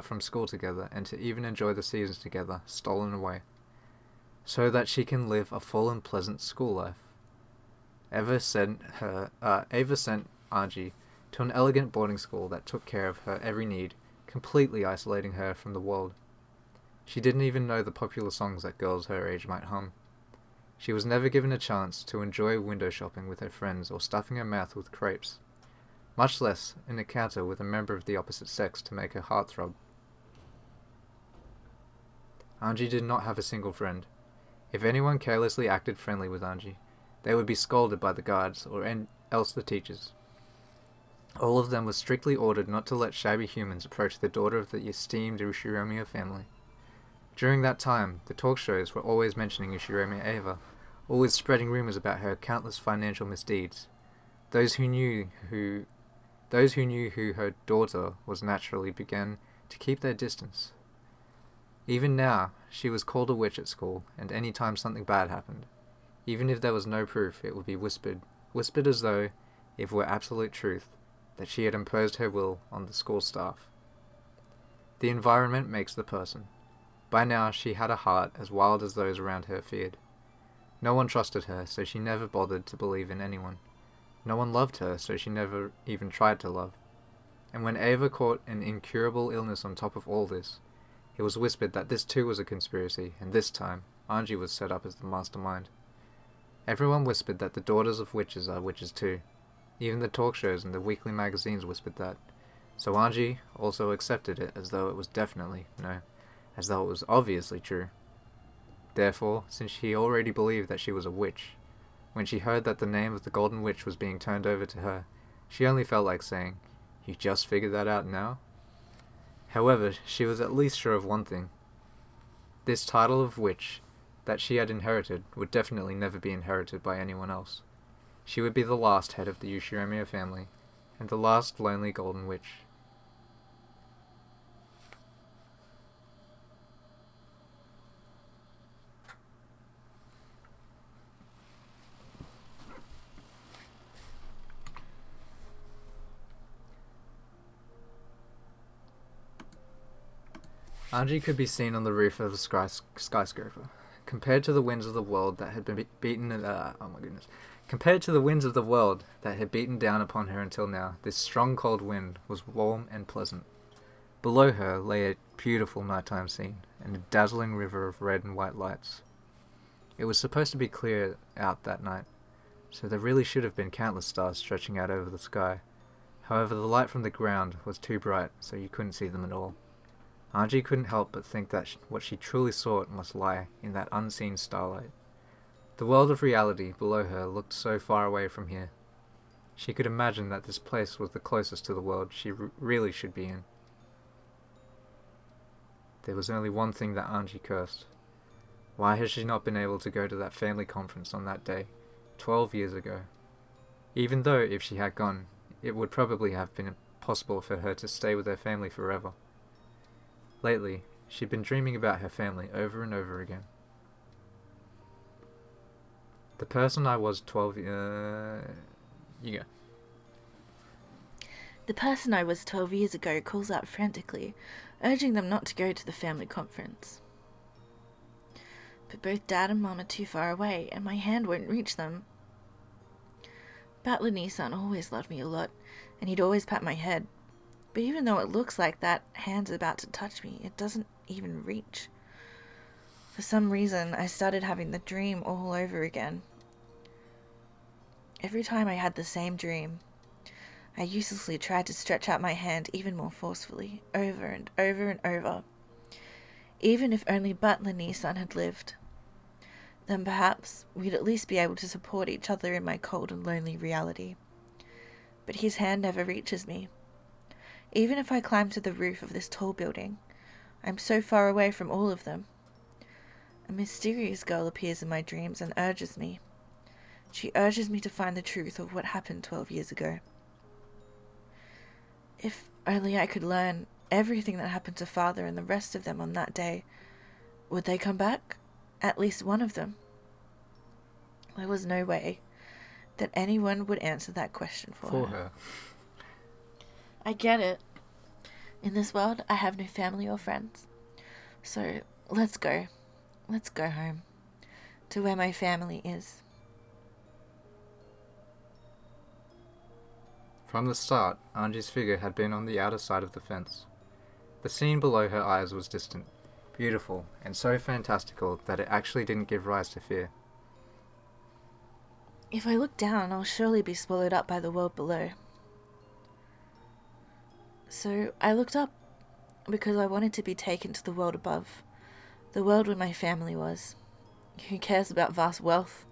[SPEAKER 3] from school together, and to even enjoy the seasons together, stolen away, so that she can live a full and pleasant school life. Eva sent Anji to an elegant boarding school that took care of her every need, completely isolating her from the world. She didn't even know the popular songs that girls her age might hum. She was never given a chance to enjoy window shopping with her friends or stuffing her mouth with crepes, much less an encounter with a member of the opposite sex to make her heart throb. Anji did not have a single friend. If anyone carelessly acted friendly with Anji, they would be scolded by the guards or else the teachers. All of them were strictly ordered not to let shabby humans approach the daughter of the esteemed Ushiromiya family. During that time, the talk shows were always mentioning Ushiromiya Eva, always spreading rumors about her countless financial misdeeds. Those who knew who her daughter was naturally began to keep their distance, Even now, she was called a witch at school, and any time something bad happened, even if there was no proof, it would be whispered as though, if it were absolute truth, that she had imposed her will on the school staff. The environment makes the person. By now, she had a heart as wild as those around her feared. No one trusted her, so she never bothered to believe in anyone. No one loved her, so she never even tried to love. And when Ava caught an incurable illness on top of all this, it was whispered that this too was a conspiracy, and this time, Anji was set up as the mastermind. Everyone whispered that the daughters of witches are witches too. Even the talk shows and the weekly magazines whispered that. So Anji also accepted it as though it was as though it was obviously true. Therefore, since she already believed that she was a witch, when she heard that the name of the Golden Witch was being turned over to her, she only felt like saying, "You just figured that out now?" However, she was at least sure of one thing. This title of witch that she had inherited would definitely never be inherited by anyone else. She would be the last head of the Ushiromiya family, and the last lonely Golden Witch. Anji could be seen on the roof of a skyscraper. Compared to the winds of the world that had been Compared to the winds of the world that had beaten down upon her until now, this strong cold wind was warm and pleasant. Below her lay a beautiful nighttime scene, and a dazzling river of red and white lights. It was supposed to be clear out that night, so there really should have been countless stars stretching out over the sky. However, the light from the ground was too bright, so you couldn't see them at all. Anji couldn't help but think that what she truly sought must lie in that unseen starlight. The world of reality below her looked so far away from here. She could imagine that this place was the closest to the world she really should be in. There was only one thing that Anji cursed. Why had she not been able to go to that family conference on that day, 12 years ago? Even though, if she had gone, it would probably have been possible for her to stay with her family forever. Lately, she'd been dreaming about her family over and over again. The person I was 12 you go.
[SPEAKER 2] The person I was 12 years ago calls out frantically, urging them not to go to the family conference. But both Dad and Mum are too far away, and my hand won't reach them. Battler-Nissan always loved me a lot, and he'd always pat my head. But even though it looks like that hand's about to touch me, it doesn't even reach. For some reason, I started having the dream all over again. Every time I had the same dream, I uselessly tried to stretch out my hand even more forcefully, over and over and over. Even if only Battler-Nissan had lived, then perhaps we'd at least be able to support each other in my cold and lonely reality. But his hand never reaches me. Even if I climb to the roof of this tall building, I'm so far away from all of them. A mysterious girl appears in my dreams and urges me. She urges me to find the truth of what happened 12 years ago. If only I could learn everything that happened to Father and the rest of them on that day, would they come back? At least one of them. There was no way that anyone would answer that question for her. I get it. In this world, I have no family or friends. So, let's go. Let's go home. To where my family is.
[SPEAKER 1] From the start, Anji's figure had been on the outer side of the fence. The scene below her eyes was distant, beautiful, and so fantastical that it actually didn't give rise to fear.
[SPEAKER 2] If I look down, I'll surely be swallowed up by the world below. So I looked up, because I wanted to be taken to the world above, the world where my family was. Who cares about vast wealth?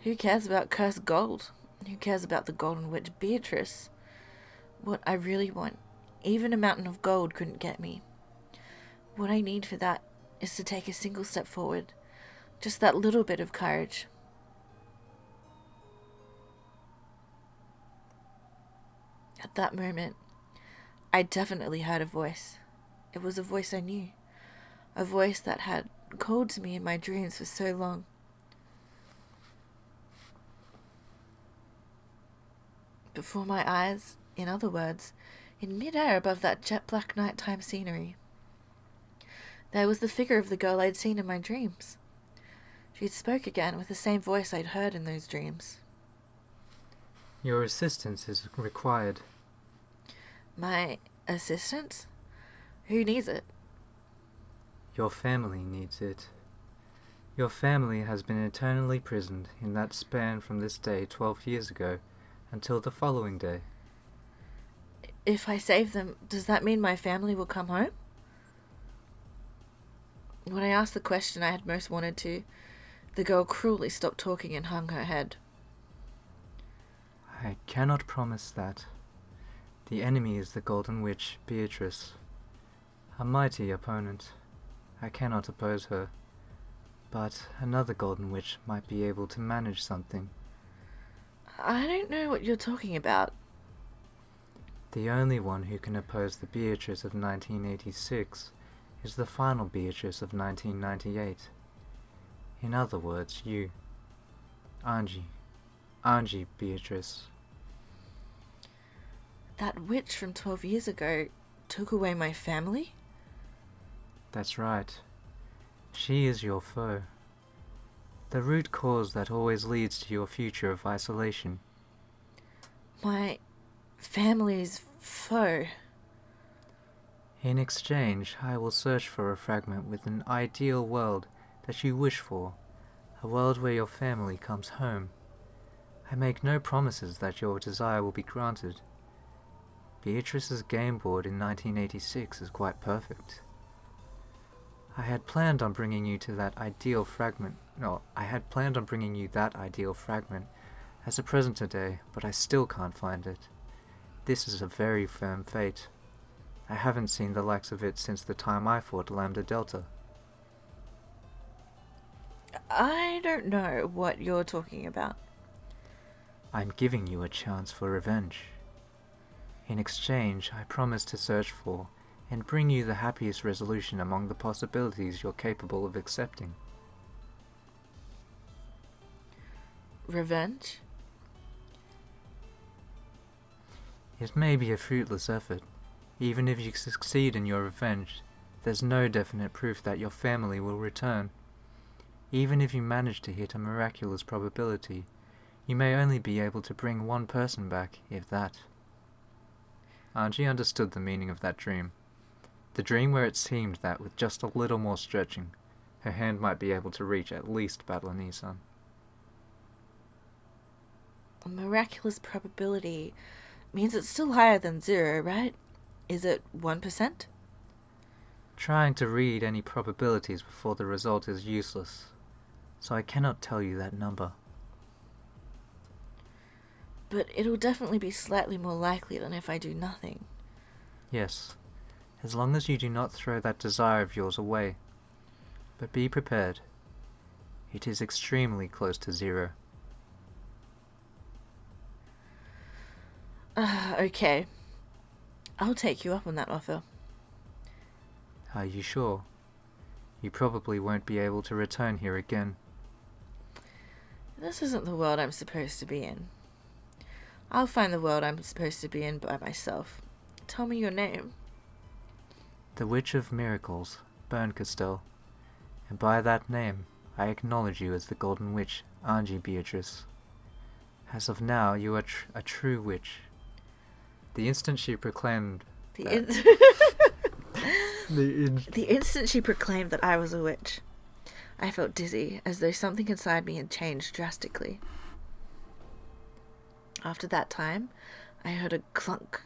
[SPEAKER 2] Who cares about cursed gold? Who cares about the Golden Witch Beatrice? What I really want, even a mountain of gold couldn't get me. What I need for that is to take a single step forward, just that little bit of courage. At that moment, I definitely heard a voice. It was a voice I knew. a voice that had called to me in my dreams for so long. Before my eyes, in other words, in mid-air above that jet-black nighttime scenery, there was the figure of the girl I'd seen in my dreams. She'd spoke again with the same voice I'd heard in those dreams.
[SPEAKER 3] Your assistance is required.
[SPEAKER 2] My assistance? Who needs it?
[SPEAKER 3] Your family needs it. Your family has been eternally imprisoned in that span from this day 12 years ago until the following day.
[SPEAKER 2] If I save them, does that mean my family will come home? When I asked the question I had most wanted to, the girl cruelly stopped talking and hung her head.
[SPEAKER 3] I cannot promise that. The enemy is the Golden Witch, Beatrice. A mighty opponent. I cannot oppose her. But another Golden Witch might be able to manage something.
[SPEAKER 2] I don't know what you're talking about.
[SPEAKER 3] The only one who can oppose the Beatrice of 1986 is the final Beatrice of 1998. In other words, you. Angie Beatrice.
[SPEAKER 2] That witch from 12 years ago took away my family?
[SPEAKER 3] That's right. She is your foe. The root cause that always leads to your future of isolation.
[SPEAKER 2] My family's foe.
[SPEAKER 3] In exchange, I will search for a fragment with an ideal world that you wish for, a world where your family comes home. I make no promises that your desire will be granted. Beatrice's game board in 1986 is quite perfect. I had planned on bringing you that ideal fragment as a present today, but I still can't find it. This is a very firm fate. I haven't seen the likes of it since the time I fought Lambda Delta.
[SPEAKER 2] I don't know what you're talking about.
[SPEAKER 3] I'm giving you a chance for revenge. In exchange, I promise to search for and bring you the happiest resolution among the possibilities you're capable of accepting.
[SPEAKER 2] Revenge?
[SPEAKER 3] It may be a fruitless effort. Even if you succeed in your revenge, there's no definite proof that your family will return. Even if you manage to hit a miraculous probability, you may only be able to bring one person back, if that. Angie understood the meaning of that dream. The dream where it seemed that with just a little more stretching, her hand might be able to reach at least Battler-Nissan.
[SPEAKER 2] A miraculous probability means it's still higher than 0, right? Is it 1%?
[SPEAKER 3] Trying to read any probabilities before the result is useless, so I cannot tell you that number.
[SPEAKER 2] But it'll definitely be slightly more likely than if I do nothing.
[SPEAKER 3] Yes, as long as you do not throw that desire of yours away. But be prepared. It is extremely close to 0.
[SPEAKER 2] Okay. I'll take you up on that offer.
[SPEAKER 3] Are you sure? You probably won't be able to return here again.
[SPEAKER 2] This isn't the world I'm supposed to be in. I'll find the world I'm supposed to be in by myself. Tell me your name.
[SPEAKER 3] The Witch of Miracles, Berncastel. And by that name, I acknowledge you as the Golden Witch, Angie Beatrice. As of now, you are a true witch. The instant she proclaimed
[SPEAKER 2] The instant she proclaimed that I was a witch, I felt dizzy, as though something inside me had changed drastically. After that time, I heard a clunk.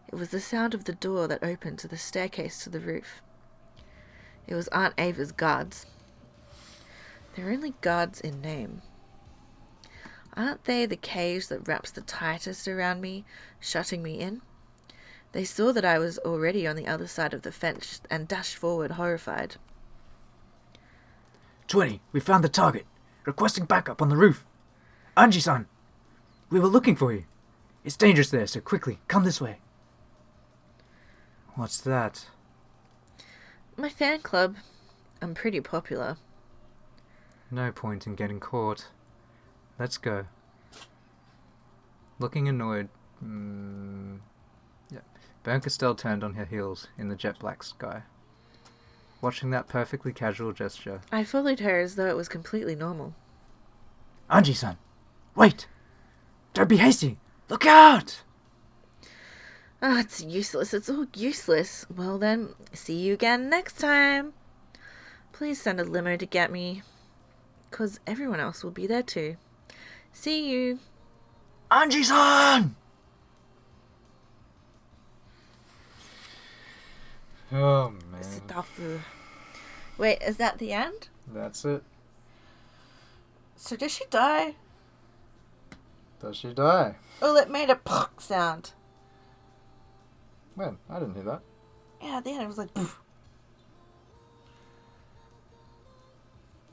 [SPEAKER 2] It was the sound of the door that opened to the staircase to the roof. It was Aunt Ava's guards. They're only guards in name. Aren't they the cage that wraps the tightest around me, shutting me in? They saw that I was already on the other side of the fence and dashed forward, horrified.
[SPEAKER 3] 20, we found the target. Requesting backup on the roof. Angie-san, we were looking for you. It's dangerous there, so quickly, come this way. What's that?
[SPEAKER 2] My fan club. I'm pretty popular.
[SPEAKER 3] No point in getting caught. Let's go. Looking annoyed, yeah. Bernkastel turned on her heels in the jet black sky. Watching that perfectly casual gesture.
[SPEAKER 2] I followed her as though it was completely normal.
[SPEAKER 3] Anji-san! Wait! Don't be hasty! Look out!
[SPEAKER 2] Ah, it's useless. It's all useless. Well then, see you again next time. Please send a limo to get me. 'Cause everyone else will be there too. See you.
[SPEAKER 3] Anji-san!
[SPEAKER 1] Oh man.
[SPEAKER 2] Sitafu. Wait, is that the end?
[SPEAKER 1] That's it.
[SPEAKER 2] So does she die?
[SPEAKER 1] Does she die?
[SPEAKER 2] Oh, it made a poof sound.
[SPEAKER 1] When? I didn't hear that.
[SPEAKER 2] Yeah, at the end it was like poof.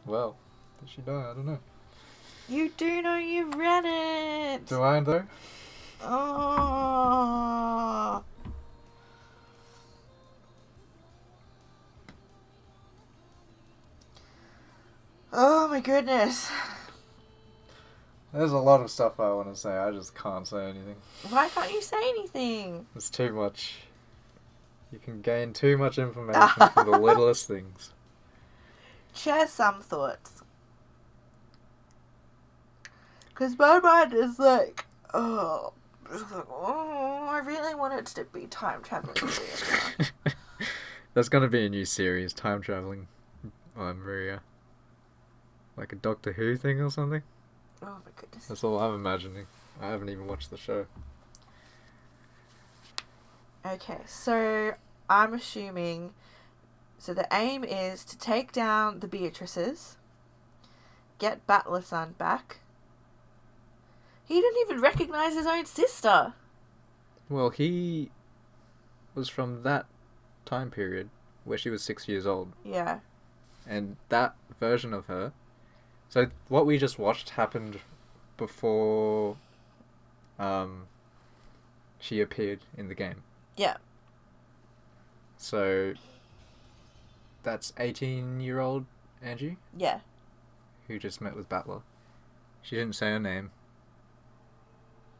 [SPEAKER 1] Well, did she die? I don't know.
[SPEAKER 2] You do know you read it.
[SPEAKER 1] Do I though?
[SPEAKER 2] Oh. Oh my goodness.
[SPEAKER 1] There's a lot of stuff I want to say. I just can't say anything.
[SPEAKER 2] Why can't you say anything?
[SPEAKER 1] It's too much. You can gain too much information from the littlest things.
[SPEAKER 2] Share some thoughts. Because my mind is like, oh, I really want it to be time traveling.
[SPEAKER 1] There's gonna be a new series, time traveling. Maria. Like a Doctor Who thing or something.
[SPEAKER 2] Oh my goodness.
[SPEAKER 1] That's all I'm imagining. I haven't even watched the show.
[SPEAKER 2] Okay, so I'm assuming. So the aim is to take down the Beatrices, get Battler-san back. He didn't even recognize his own sister.
[SPEAKER 1] Well, he was from that time period where she was 6 years old.
[SPEAKER 2] Yeah.
[SPEAKER 1] And that version of her... So what we just watched happened before she appeared in the game.
[SPEAKER 2] Yeah.
[SPEAKER 1] So that's 18-year-old Angie,
[SPEAKER 2] Yeah.
[SPEAKER 1] who just met with Battler. She didn't say her name.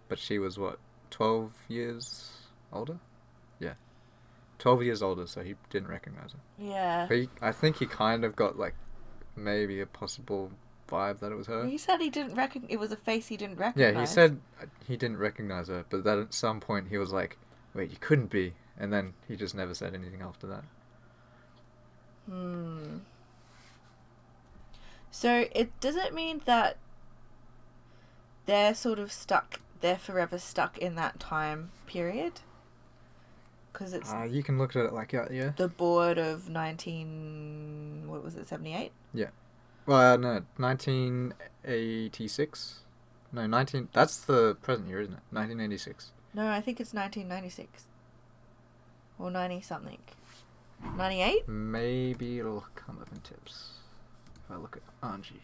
[SPEAKER 1] But she was, what, 12 years older? Yeah. 12 years older, so he didn't recognize her.
[SPEAKER 2] Yeah.
[SPEAKER 1] But I think he kind of got, like, maybe a possible vibe that it was her.
[SPEAKER 2] He said he didn't recognize. It was a face he didn't recognize.
[SPEAKER 1] Yeah, he said he didn't recognize her, but then at some point he was like, wait, you couldn't be. And then he just never said anything after that.
[SPEAKER 2] So it doesn't mean that they're sort of stuck. They're forever stuck in that time period. Because it's
[SPEAKER 1] You can look at it like, yeah.
[SPEAKER 2] the board of 78?
[SPEAKER 1] Yeah. Well, no, 1986. No, that's the present year, isn't it? 1986.
[SPEAKER 2] No, I think it's 1996. Or 90-something. 98?
[SPEAKER 1] Maybe it'll come up in tips. If I look at Anji.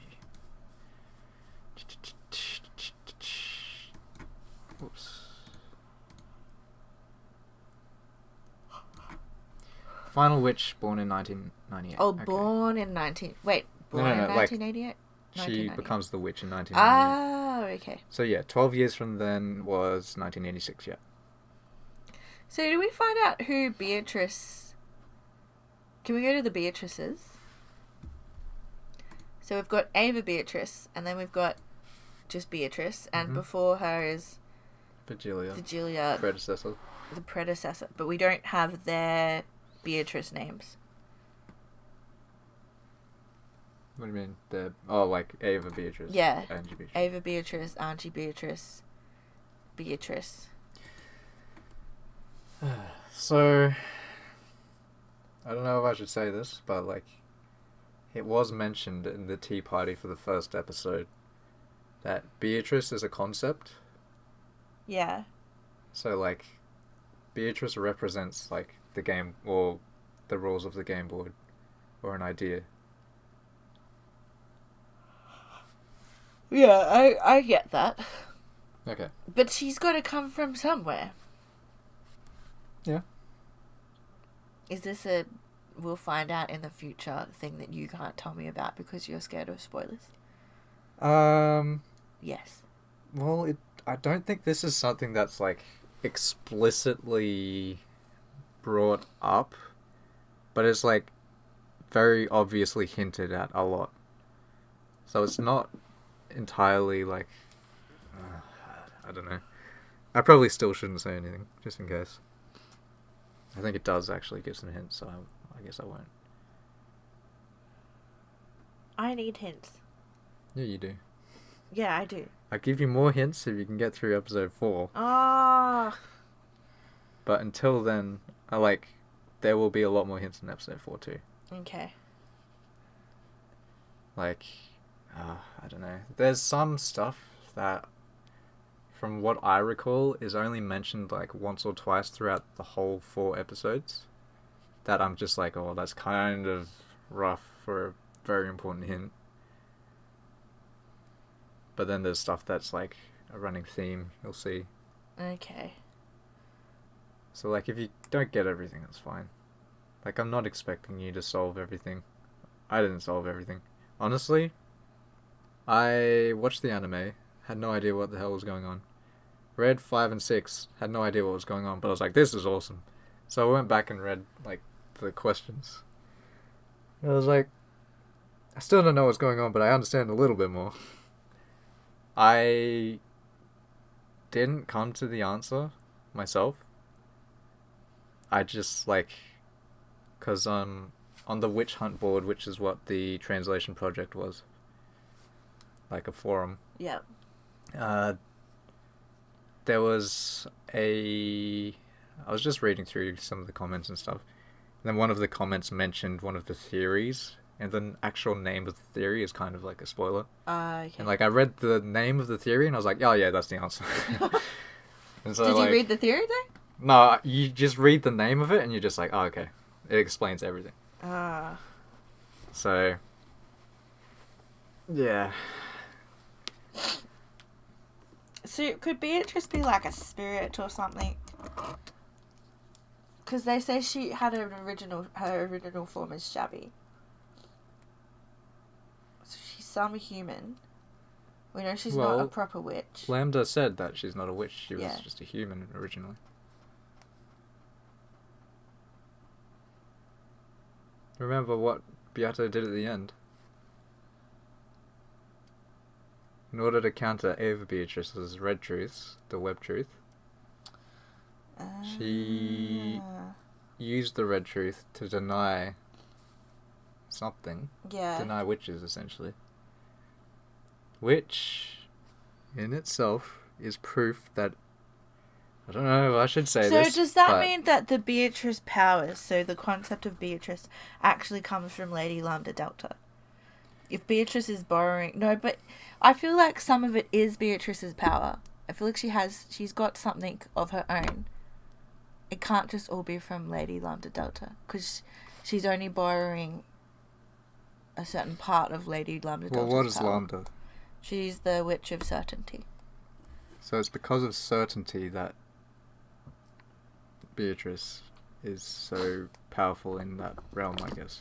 [SPEAKER 1] Whoops. Final Witch, born in 1998.
[SPEAKER 2] Oh,
[SPEAKER 1] Okay.
[SPEAKER 2] born in 19... Wait, born
[SPEAKER 1] No,
[SPEAKER 2] in
[SPEAKER 1] like,
[SPEAKER 2] 1988?
[SPEAKER 1] She becomes the witch in 1998.
[SPEAKER 2] Ah, okay.
[SPEAKER 1] So yeah, 12 years from then was 1986, yeah.
[SPEAKER 2] So do we find out who Beatrice... Can we go to the Beatrices? So we've got Ava Beatrice, and then we've got just Beatrice, and before her is...
[SPEAKER 1] Vigilia. Predecessor.
[SPEAKER 2] The predecessor. But we don't have their Beatrice names.
[SPEAKER 1] What do you mean? Like Ava Beatrice.
[SPEAKER 2] Yeah.
[SPEAKER 1] Angie Beatrice.
[SPEAKER 2] Ava Beatrice, Auntie Beatrice, Beatrice.
[SPEAKER 1] So, I don't know if I should say this, but like, it was mentioned in the tea party for the first episode that Beatrice is a concept.
[SPEAKER 2] Yeah.
[SPEAKER 1] So like, Beatrice represents like the game or the rules of the game board, or an idea.
[SPEAKER 2] Yeah, I get that.
[SPEAKER 1] Okay.
[SPEAKER 2] But she's got to come from somewhere.
[SPEAKER 1] Yeah.
[SPEAKER 2] Is this a we'll find out in the future thing that you can't tell me about because you're scared of spoilers? Yes.
[SPEAKER 1] Well, I don't think this is something that's like explicitly brought up, but it's like very obviously hinted at a lot. So it's not entirely like I don't know. I probably still shouldn't say anything just in case. I think it does actually give some hints, so I guess I won't.
[SPEAKER 2] I need hints.
[SPEAKER 1] Yeah, you do.
[SPEAKER 2] Yeah, I do.
[SPEAKER 1] I'll give you more hints if you can get through episode 4.
[SPEAKER 2] Ah.
[SPEAKER 1] But until then, there will be a lot more hints in episode 4 too.
[SPEAKER 2] Okay.
[SPEAKER 1] Like, I don't know. There's some stuff that, from what I recall, is only mentioned like once or twice throughout the whole 4 episodes. That I'm just like, oh, that's kind of rough for a very important hint. But then there's stuff that's like a running theme, you'll see.
[SPEAKER 2] Okay.
[SPEAKER 1] So like, if you don't get everything, that's fine. Like, I'm not expecting you to solve everything. I didn't solve everything. Honestly, I watched the anime, had no idea what the hell was going on. Read 5 and 6, had no idea what was going on, but I was like, this is awesome. So I went back and read, like, the questions. I was like, I still don't know what's going on, but I understand a little bit more. I didn't come to the answer myself. I just, like, because on the witch hunt board, which is what the translation project was, like a forum.
[SPEAKER 2] Yeah.
[SPEAKER 1] There was I was just reading through some of the comments and stuff. And then one of the comments mentioned one of the theories, and the actual name of the theory is kind of like a spoiler.
[SPEAKER 2] Okay.
[SPEAKER 1] And like, I read the name of the theory, and I was like, oh yeah, that's the answer. And so,
[SPEAKER 2] Did you read the theory though?
[SPEAKER 1] No, you just read the name of it, and you're just like, oh, okay. It explains everything.
[SPEAKER 2] Ah.
[SPEAKER 1] So, yeah.
[SPEAKER 2] So could Beatrice be like a spirit or something? Because they say she had her original form is Shabby. So she's some human. We know she's not a proper witch.
[SPEAKER 1] Lambda said that she's not a witch. She was
[SPEAKER 2] Yeah.
[SPEAKER 1] just a human originally. Remember what Beato did at the end? In order to counter Ava Beatrice's red truths, the web truth, she used the red truth to deny something.
[SPEAKER 2] Yeah.
[SPEAKER 1] Deny witches, essentially. Which, in itself, is proof that... I don't know if I should say this.
[SPEAKER 2] So does that mean that the Beatrice powers, so the concept of Beatrice, actually comes from Lady Lambda Delta? If Beatrice is borrowing... No, but I feel like some of it is Beatrice's power. I feel like she's got something of her own. It can't just all be from Lady Lambda Delta, because she's only borrowing a certain part of Lady Lambda Delta's
[SPEAKER 1] Well, what is
[SPEAKER 2] power.
[SPEAKER 1] Lambda?
[SPEAKER 2] She's the Witch of Certainty.
[SPEAKER 1] So it's because of certainty that Beatrice is so powerful in that realm, I guess.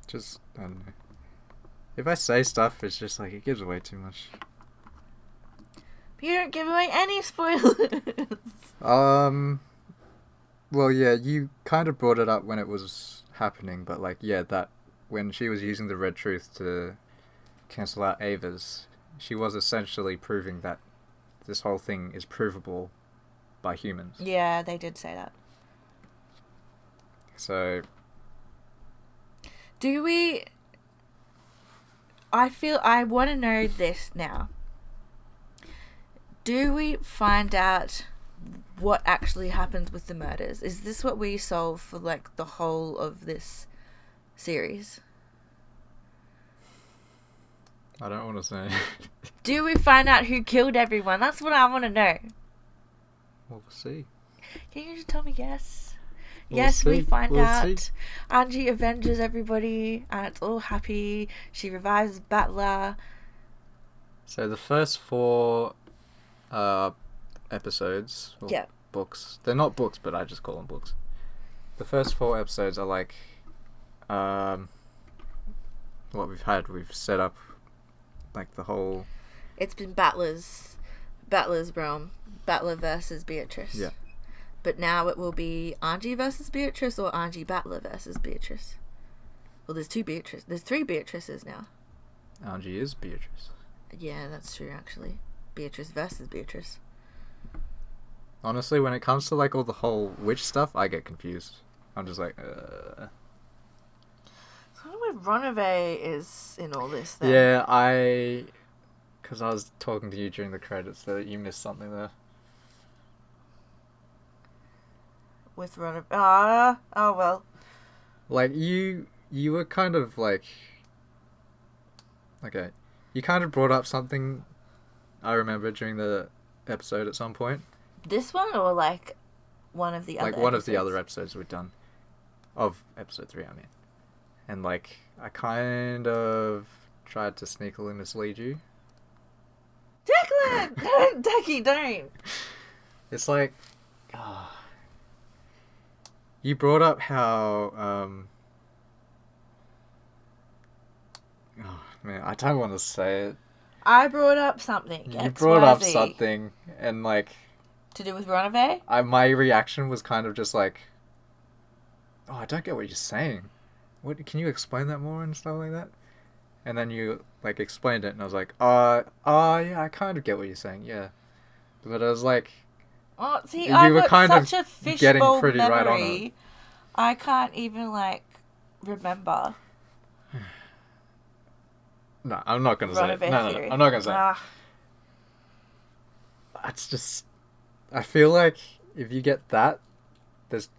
[SPEAKER 1] Just, I don't know. If I say stuff, it's just like, it gives away too much.
[SPEAKER 2] But you don't give away any spoilers.
[SPEAKER 1] Well, yeah, you kind of brought it up when it was happening, but like, yeah, that when she was using the red truth to cancel out Ava's, she was essentially proving that this whole thing is provable by humans.
[SPEAKER 2] Yeah, they did say that.
[SPEAKER 1] So...
[SPEAKER 2] Do we... I want to know this now. Do we find out what actually happens with the murders? Is this what we solve for, like, the whole of this series?
[SPEAKER 1] I don't want to say.
[SPEAKER 2] Do we find out who killed everyone? That's what I want to know.
[SPEAKER 1] We'll see.
[SPEAKER 2] Can you just tell me yes?
[SPEAKER 1] We'll
[SPEAKER 2] Yes, we
[SPEAKER 1] see.
[SPEAKER 2] find
[SPEAKER 1] We'll
[SPEAKER 2] out.
[SPEAKER 1] see.
[SPEAKER 2] Angie avenges everybody, and it's all happy. She revives Battler.
[SPEAKER 1] So the first 4 episodes, well,
[SPEAKER 2] Yeah.
[SPEAKER 1] books. They're not books, but I just call them books. The first 4 episodes are like, what we've set up, like the whole.
[SPEAKER 2] It's been Battler's realm, Battler versus Beatrice.
[SPEAKER 1] Yeah.
[SPEAKER 2] But now it will be Angie versus Beatrice or Angie Battler versus Beatrice. Well, there's 2 Beatrice. There's 3 Beatrices now.
[SPEAKER 1] Angie is Beatrice.
[SPEAKER 2] Yeah, that's true, actually. Beatrice versus Beatrice.
[SPEAKER 1] Honestly, when it comes to like all the whole witch stuff, I get confused. I'm just like,
[SPEAKER 2] So I don't know where Ronove is in all this then.
[SPEAKER 1] Yeah, because I was talking to you during the credits that you missed something there.
[SPEAKER 2] With Ronove. Oh well.
[SPEAKER 1] Like, you were kind of like... Okay. You kind of brought up something I remember during the episode at some point.
[SPEAKER 2] This one or like one of the other
[SPEAKER 1] Like one
[SPEAKER 2] episodes?
[SPEAKER 1] of the other episodes we've done. Of episode 3, I mean. And like, I kind of tried to sneakily mislead you.
[SPEAKER 2] Declan! Don't, Ducky, don't!
[SPEAKER 1] It's like... You brought up how... Oh, man, I don't want to say it.
[SPEAKER 2] I brought up something.
[SPEAKER 1] You brought up
[SPEAKER 2] XYZ.
[SPEAKER 1] something, and like...
[SPEAKER 2] To do with Ronove?
[SPEAKER 1] My reaction was kind of just like... Oh, I don't get what you're saying. What, can you explain that more and stuff like that? And then you, like, explained it, and I was like, yeah, I kind of get what you're saying, yeah. But I was like...
[SPEAKER 2] Oh, see,
[SPEAKER 1] You
[SPEAKER 2] I've
[SPEAKER 1] were
[SPEAKER 2] got
[SPEAKER 1] kind of
[SPEAKER 2] such a
[SPEAKER 1] getting
[SPEAKER 2] fishbowl
[SPEAKER 1] pretty
[SPEAKER 2] memory.
[SPEAKER 1] right on it.
[SPEAKER 2] I can't even, like, remember.
[SPEAKER 1] No, I'm not going to say it.
[SPEAKER 2] Ronove
[SPEAKER 1] No,
[SPEAKER 2] theory.
[SPEAKER 1] I'm not going to say it.
[SPEAKER 2] Ah.
[SPEAKER 1] It's just... I feel like if you get that, there's...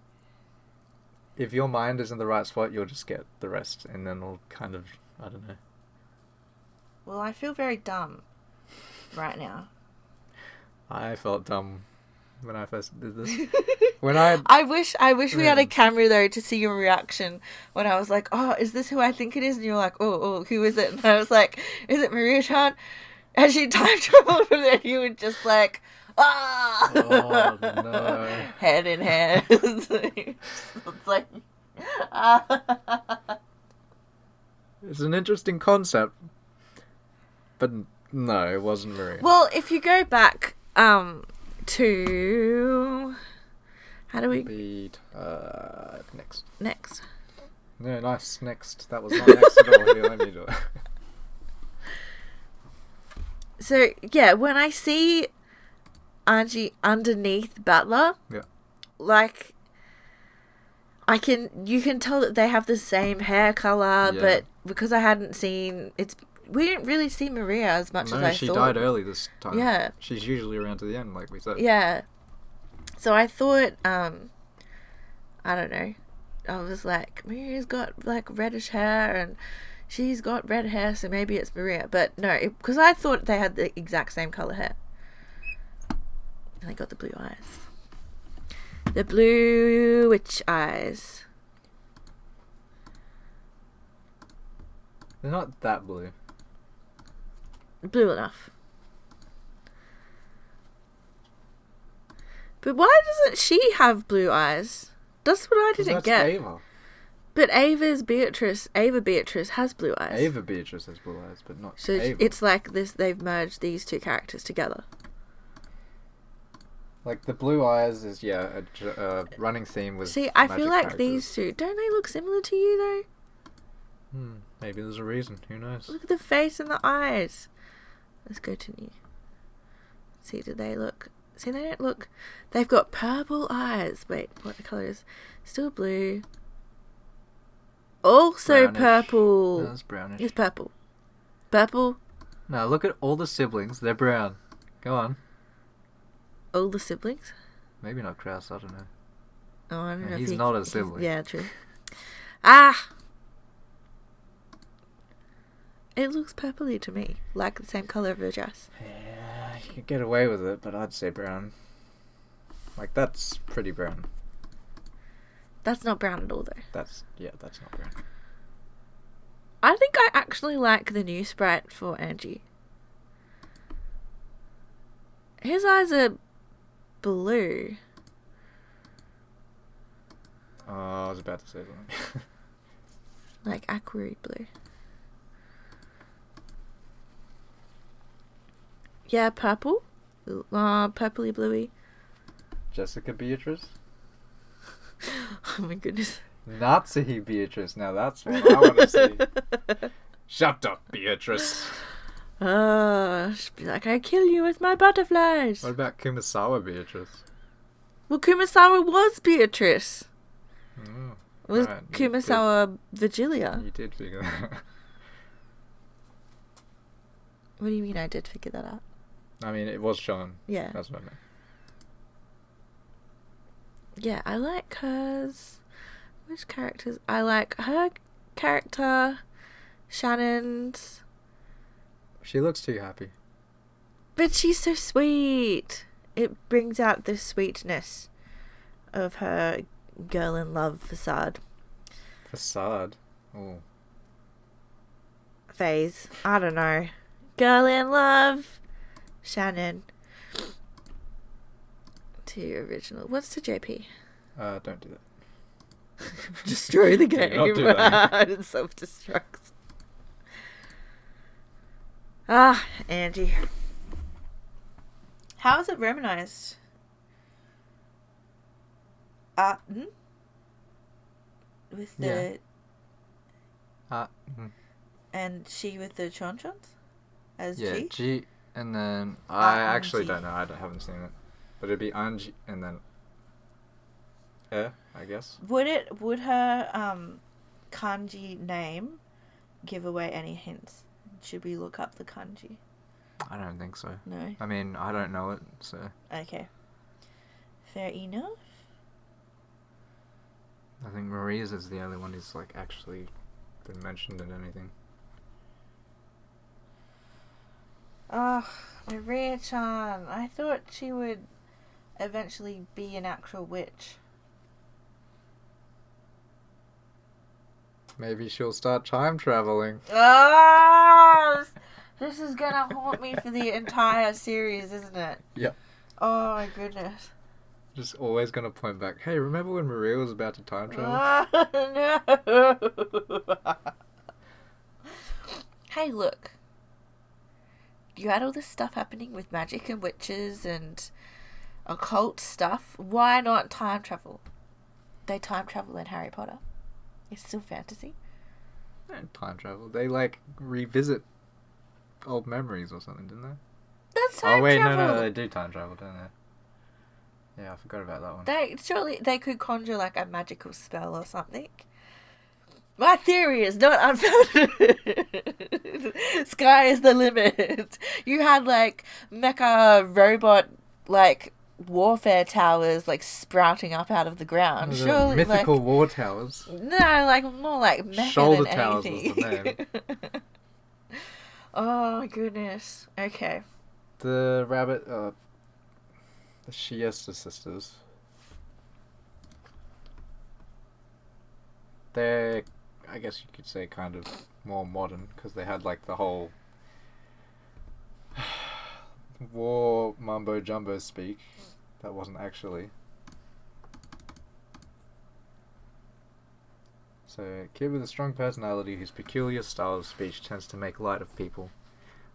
[SPEAKER 1] If your mind is in the right spot, you'll just get the rest, and then it'll kind of... I don't know.
[SPEAKER 2] Well, I feel very dumb right now.
[SPEAKER 1] I felt dumb when I first did this. When I
[SPEAKER 2] I wish we had a camera though to see your reaction when I was like, "Oh, is this who I think it is?" And you're like, "Oh, who is it?" And I was like, "Is it Maria Chan?" And she time traveled, and then you were just like, "Ah!"
[SPEAKER 1] Oh no!
[SPEAKER 2] Head in hands. It's like, ah.
[SPEAKER 1] It's an interesting concept, but no, it wasn't Maria.
[SPEAKER 2] Well, if you go back to how do we
[SPEAKER 1] Beat next.
[SPEAKER 2] next?
[SPEAKER 1] No, nice. Next. That was not next at all. Here, let me do it.
[SPEAKER 2] So yeah, when I see Angie underneath Butler,
[SPEAKER 1] Yeah.
[SPEAKER 2] like you can tell that they have the same hair color,
[SPEAKER 1] Yeah.
[SPEAKER 2] but because I hadn't seen we didn't really see Maria as much as I
[SPEAKER 1] she
[SPEAKER 2] thought.
[SPEAKER 1] died early this time.
[SPEAKER 2] Yeah.
[SPEAKER 1] She's usually around to the end, like we said.
[SPEAKER 2] Yeah. So I thought, I don't know. I was like, Maria's got like reddish hair and she's got red hair, so maybe it's Maria. But no, because I thought they had the exact same color hair. And they got the blue eyes. The blue witch eyes.
[SPEAKER 1] They're not that blue.
[SPEAKER 2] Blue enough. But why doesn't she have blue eyes? That's what I didn't
[SPEAKER 1] That's
[SPEAKER 2] get.
[SPEAKER 1] Ava.
[SPEAKER 2] But Ava Beatrice has blue eyes.
[SPEAKER 1] Ava Beatrice has blue eyes, but not
[SPEAKER 2] So
[SPEAKER 1] Ava.
[SPEAKER 2] it's like this. They've merged these 2 characters together.
[SPEAKER 1] Like, the blue eyes is, a running theme with
[SPEAKER 2] See, I
[SPEAKER 1] magic
[SPEAKER 2] feel like
[SPEAKER 1] characters.
[SPEAKER 2] these 2, don't they look similar to you though?
[SPEAKER 1] Maybe there's a reason. Who knows?
[SPEAKER 2] Look at the face and the eyes. Let's go to new. See, do they look? See, they don't look. They've got purple eyes. Wait, what the color is? Still blue. Also
[SPEAKER 1] Brownish.
[SPEAKER 2] purple.
[SPEAKER 1] No, it's brownish.
[SPEAKER 2] It's purple. Purple.
[SPEAKER 1] No, look at all the siblings. They're brown. Go on.
[SPEAKER 2] All the siblings.
[SPEAKER 1] Maybe not Kraus. I don't know.
[SPEAKER 2] Oh, I don't
[SPEAKER 1] Yeah,
[SPEAKER 2] know.
[SPEAKER 1] he's not a sibling.
[SPEAKER 2] Yeah, true. Ah. It looks purpley to me, like the same color of her dress.
[SPEAKER 1] Yeah, you could get away with it, but I'd say brown. Like, that's pretty brown.
[SPEAKER 2] That's not brown at all, though.
[SPEAKER 1] That's not brown.
[SPEAKER 2] I think I actually like the new sprite for Angie. His eyes are blue.
[SPEAKER 1] Oh, I was about to say something.
[SPEAKER 2] Like aqua blue. Yeah, purple. Purpley bluey.
[SPEAKER 1] Jessica Beatrice?
[SPEAKER 2] Oh my goodness.
[SPEAKER 1] Nazi Beatrice. Now that's what I want to see. Shut up, Beatrice.
[SPEAKER 2] She'd be like, I kill you with my butterflies.
[SPEAKER 1] What about Kumasawa Beatrice?
[SPEAKER 2] Well, Kumasawa was Beatrice.
[SPEAKER 1] Oh,
[SPEAKER 2] It was
[SPEAKER 1] right,
[SPEAKER 2] Kumasawa Vigilia.
[SPEAKER 1] You did figure that out.
[SPEAKER 2] What do you mean I did figure that out?
[SPEAKER 1] I mean, it was shown.
[SPEAKER 2] Yeah.
[SPEAKER 1] That's what I meant.
[SPEAKER 2] Yeah, I like hers. Which characters? I like her character, Shannon's.
[SPEAKER 1] She looks too happy.
[SPEAKER 2] But she's so sweet. It brings out the sweetness of her girl in love facade.
[SPEAKER 1] Facade? Oh.
[SPEAKER 2] Phase. I don't know. Girl in love. Shannon. To original. What's the JP?
[SPEAKER 1] Don't do that.
[SPEAKER 2] Destroy the
[SPEAKER 1] Do
[SPEAKER 2] game.
[SPEAKER 1] not do that.
[SPEAKER 2] It self-destructs. Ah, Angie. How is it romanized? With the... And she with the chon-chons? As
[SPEAKER 1] Yeah,
[SPEAKER 2] G?
[SPEAKER 1] G, and then... I actually
[SPEAKER 2] Anji.
[SPEAKER 1] don't know. Haven't seen it. But it'd be Anji, and then... I guess.
[SPEAKER 2] Would her kanji name give away any hints? Should we look up the kanji?
[SPEAKER 1] I don't think so.
[SPEAKER 2] No?
[SPEAKER 1] I mean, I don't know it, so...
[SPEAKER 2] Okay. Fair enough.
[SPEAKER 1] I think Maria's is the only one who's, like, actually been mentioned in anything.
[SPEAKER 2] Oh, Maria-chan. I thought she would eventually be an actual witch.
[SPEAKER 1] Maybe she'll start time traveling.
[SPEAKER 2] Oh! This is gonna haunt me for the entire series, isn't it?
[SPEAKER 1] Yep.
[SPEAKER 2] Oh my goodness.
[SPEAKER 1] Just always gonna point back. Hey, remember when Maria was about to time travel?
[SPEAKER 2] Oh, no. Hey, look. You had all this stuff happening with magic and witches and occult stuff. Why not time travel? They time travel in Harry Potter. It's still fantasy.
[SPEAKER 1] They don't time travel. They, like, revisit old memories or something, didn't they?
[SPEAKER 2] That's time
[SPEAKER 1] Oh, wait,
[SPEAKER 2] travel.
[SPEAKER 1] no, they do time travel, don't they? Yeah, I forgot about that one.
[SPEAKER 2] Surely they could conjure like a magical spell or something. My theory is not unfounded. Sky is the limit. You had like mecha robot like warfare towers like sprouting up out of the ground.
[SPEAKER 1] The
[SPEAKER 2] Surely,
[SPEAKER 1] mythical
[SPEAKER 2] like,
[SPEAKER 1] war towers.
[SPEAKER 2] no, like more like mecha
[SPEAKER 1] Shoulder
[SPEAKER 2] than
[SPEAKER 1] towers
[SPEAKER 2] anything.
[SPEAKER 1] was the name.
[SPEAKER 2] Oh my goodness. Okay.
[SPEAKER 1] The rabbit, the Shiesta sisters. They're, I guess you could say, kind of more modern because they had like the whole war mumbo jumbo speak that wasn't actually. So, a kid with a strong personality whose peculiar style of speech tends to make light of people.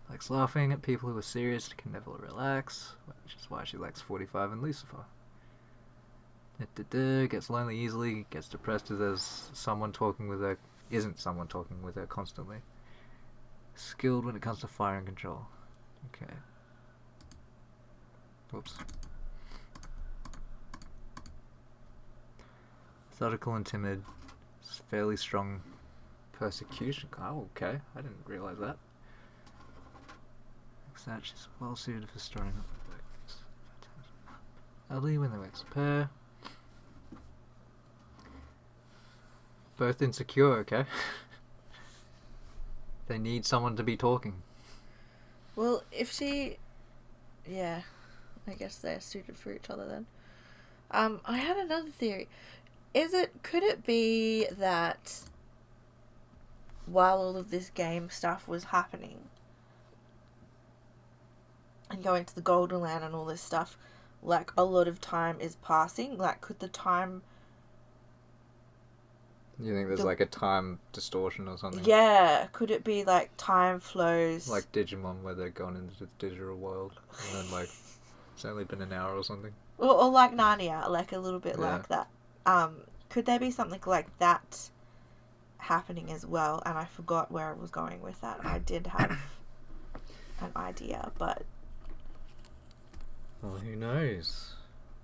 [SPEAKER 1] Likes laughing at people who are serious, can never relax, which is why she likes 45 and Lucifer. Gets lonely easily, gets depressed if there's someone talking with her, isn't someone talking with her constantly. Skilled when it comes to fire and control. Okay. Whoops. Methodical and timid. Fairly strong persecution. Oh, okay. I didn't realize that. That she's well suited for storing up the workforce. Elderly when they wax a pair. Both insecure, okay? They need someone to be talking.
[SPEAKER 2] Well, if she... Yeah, I guess they're suited for each other then. I had another theory. Could it be that while all of this game stuff was happening and going to the Golden Land and all this stuff, like a lot of time is passing? Like, could the time
[SPEAKER 1] You think there's
[SPEAKER 2] The-
[SPEAKER 1] like a time distortion or something?
[SPEAKER 2] Yeah, could it be like time flows?
[SPEAKER 1] Like Digimon, where they're gone into the digital world, and then like it's only been an hour or something.
[SPEAKER 2] or like Narnia, like a little bit
[SPEAKER 1] Yeah.
[SPEAKER 2] like that. Could there be something like that happening as well? And I forgot where I was going with that. I did have an idea, but
[SPEAKER 1] Well, who knows?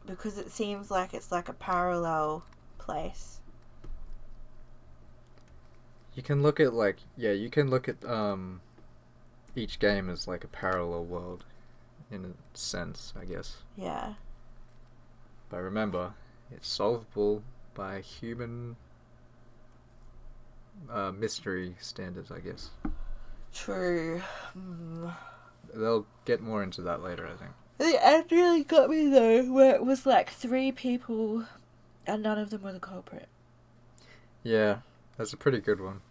[SPEAKER 2] because it seems like it's like a parallel place.
[SPEAKER 1] You can look at like you can look at each game as like a parallel world, in a sense, I guess.
[SPEAKER 2] Yeah.
[SPEAKER 1] But remember, it's solvable by human mystery standards, I guess.
[SPEAKER 2] True.
[SPEAKER 1] They'll get more into that later, I think.
[SPEAKER 2] The end really got me though, where it was like 3 people and none of them were the culprit.
[SPEAKER 1] Yeah, that's a pretty good one.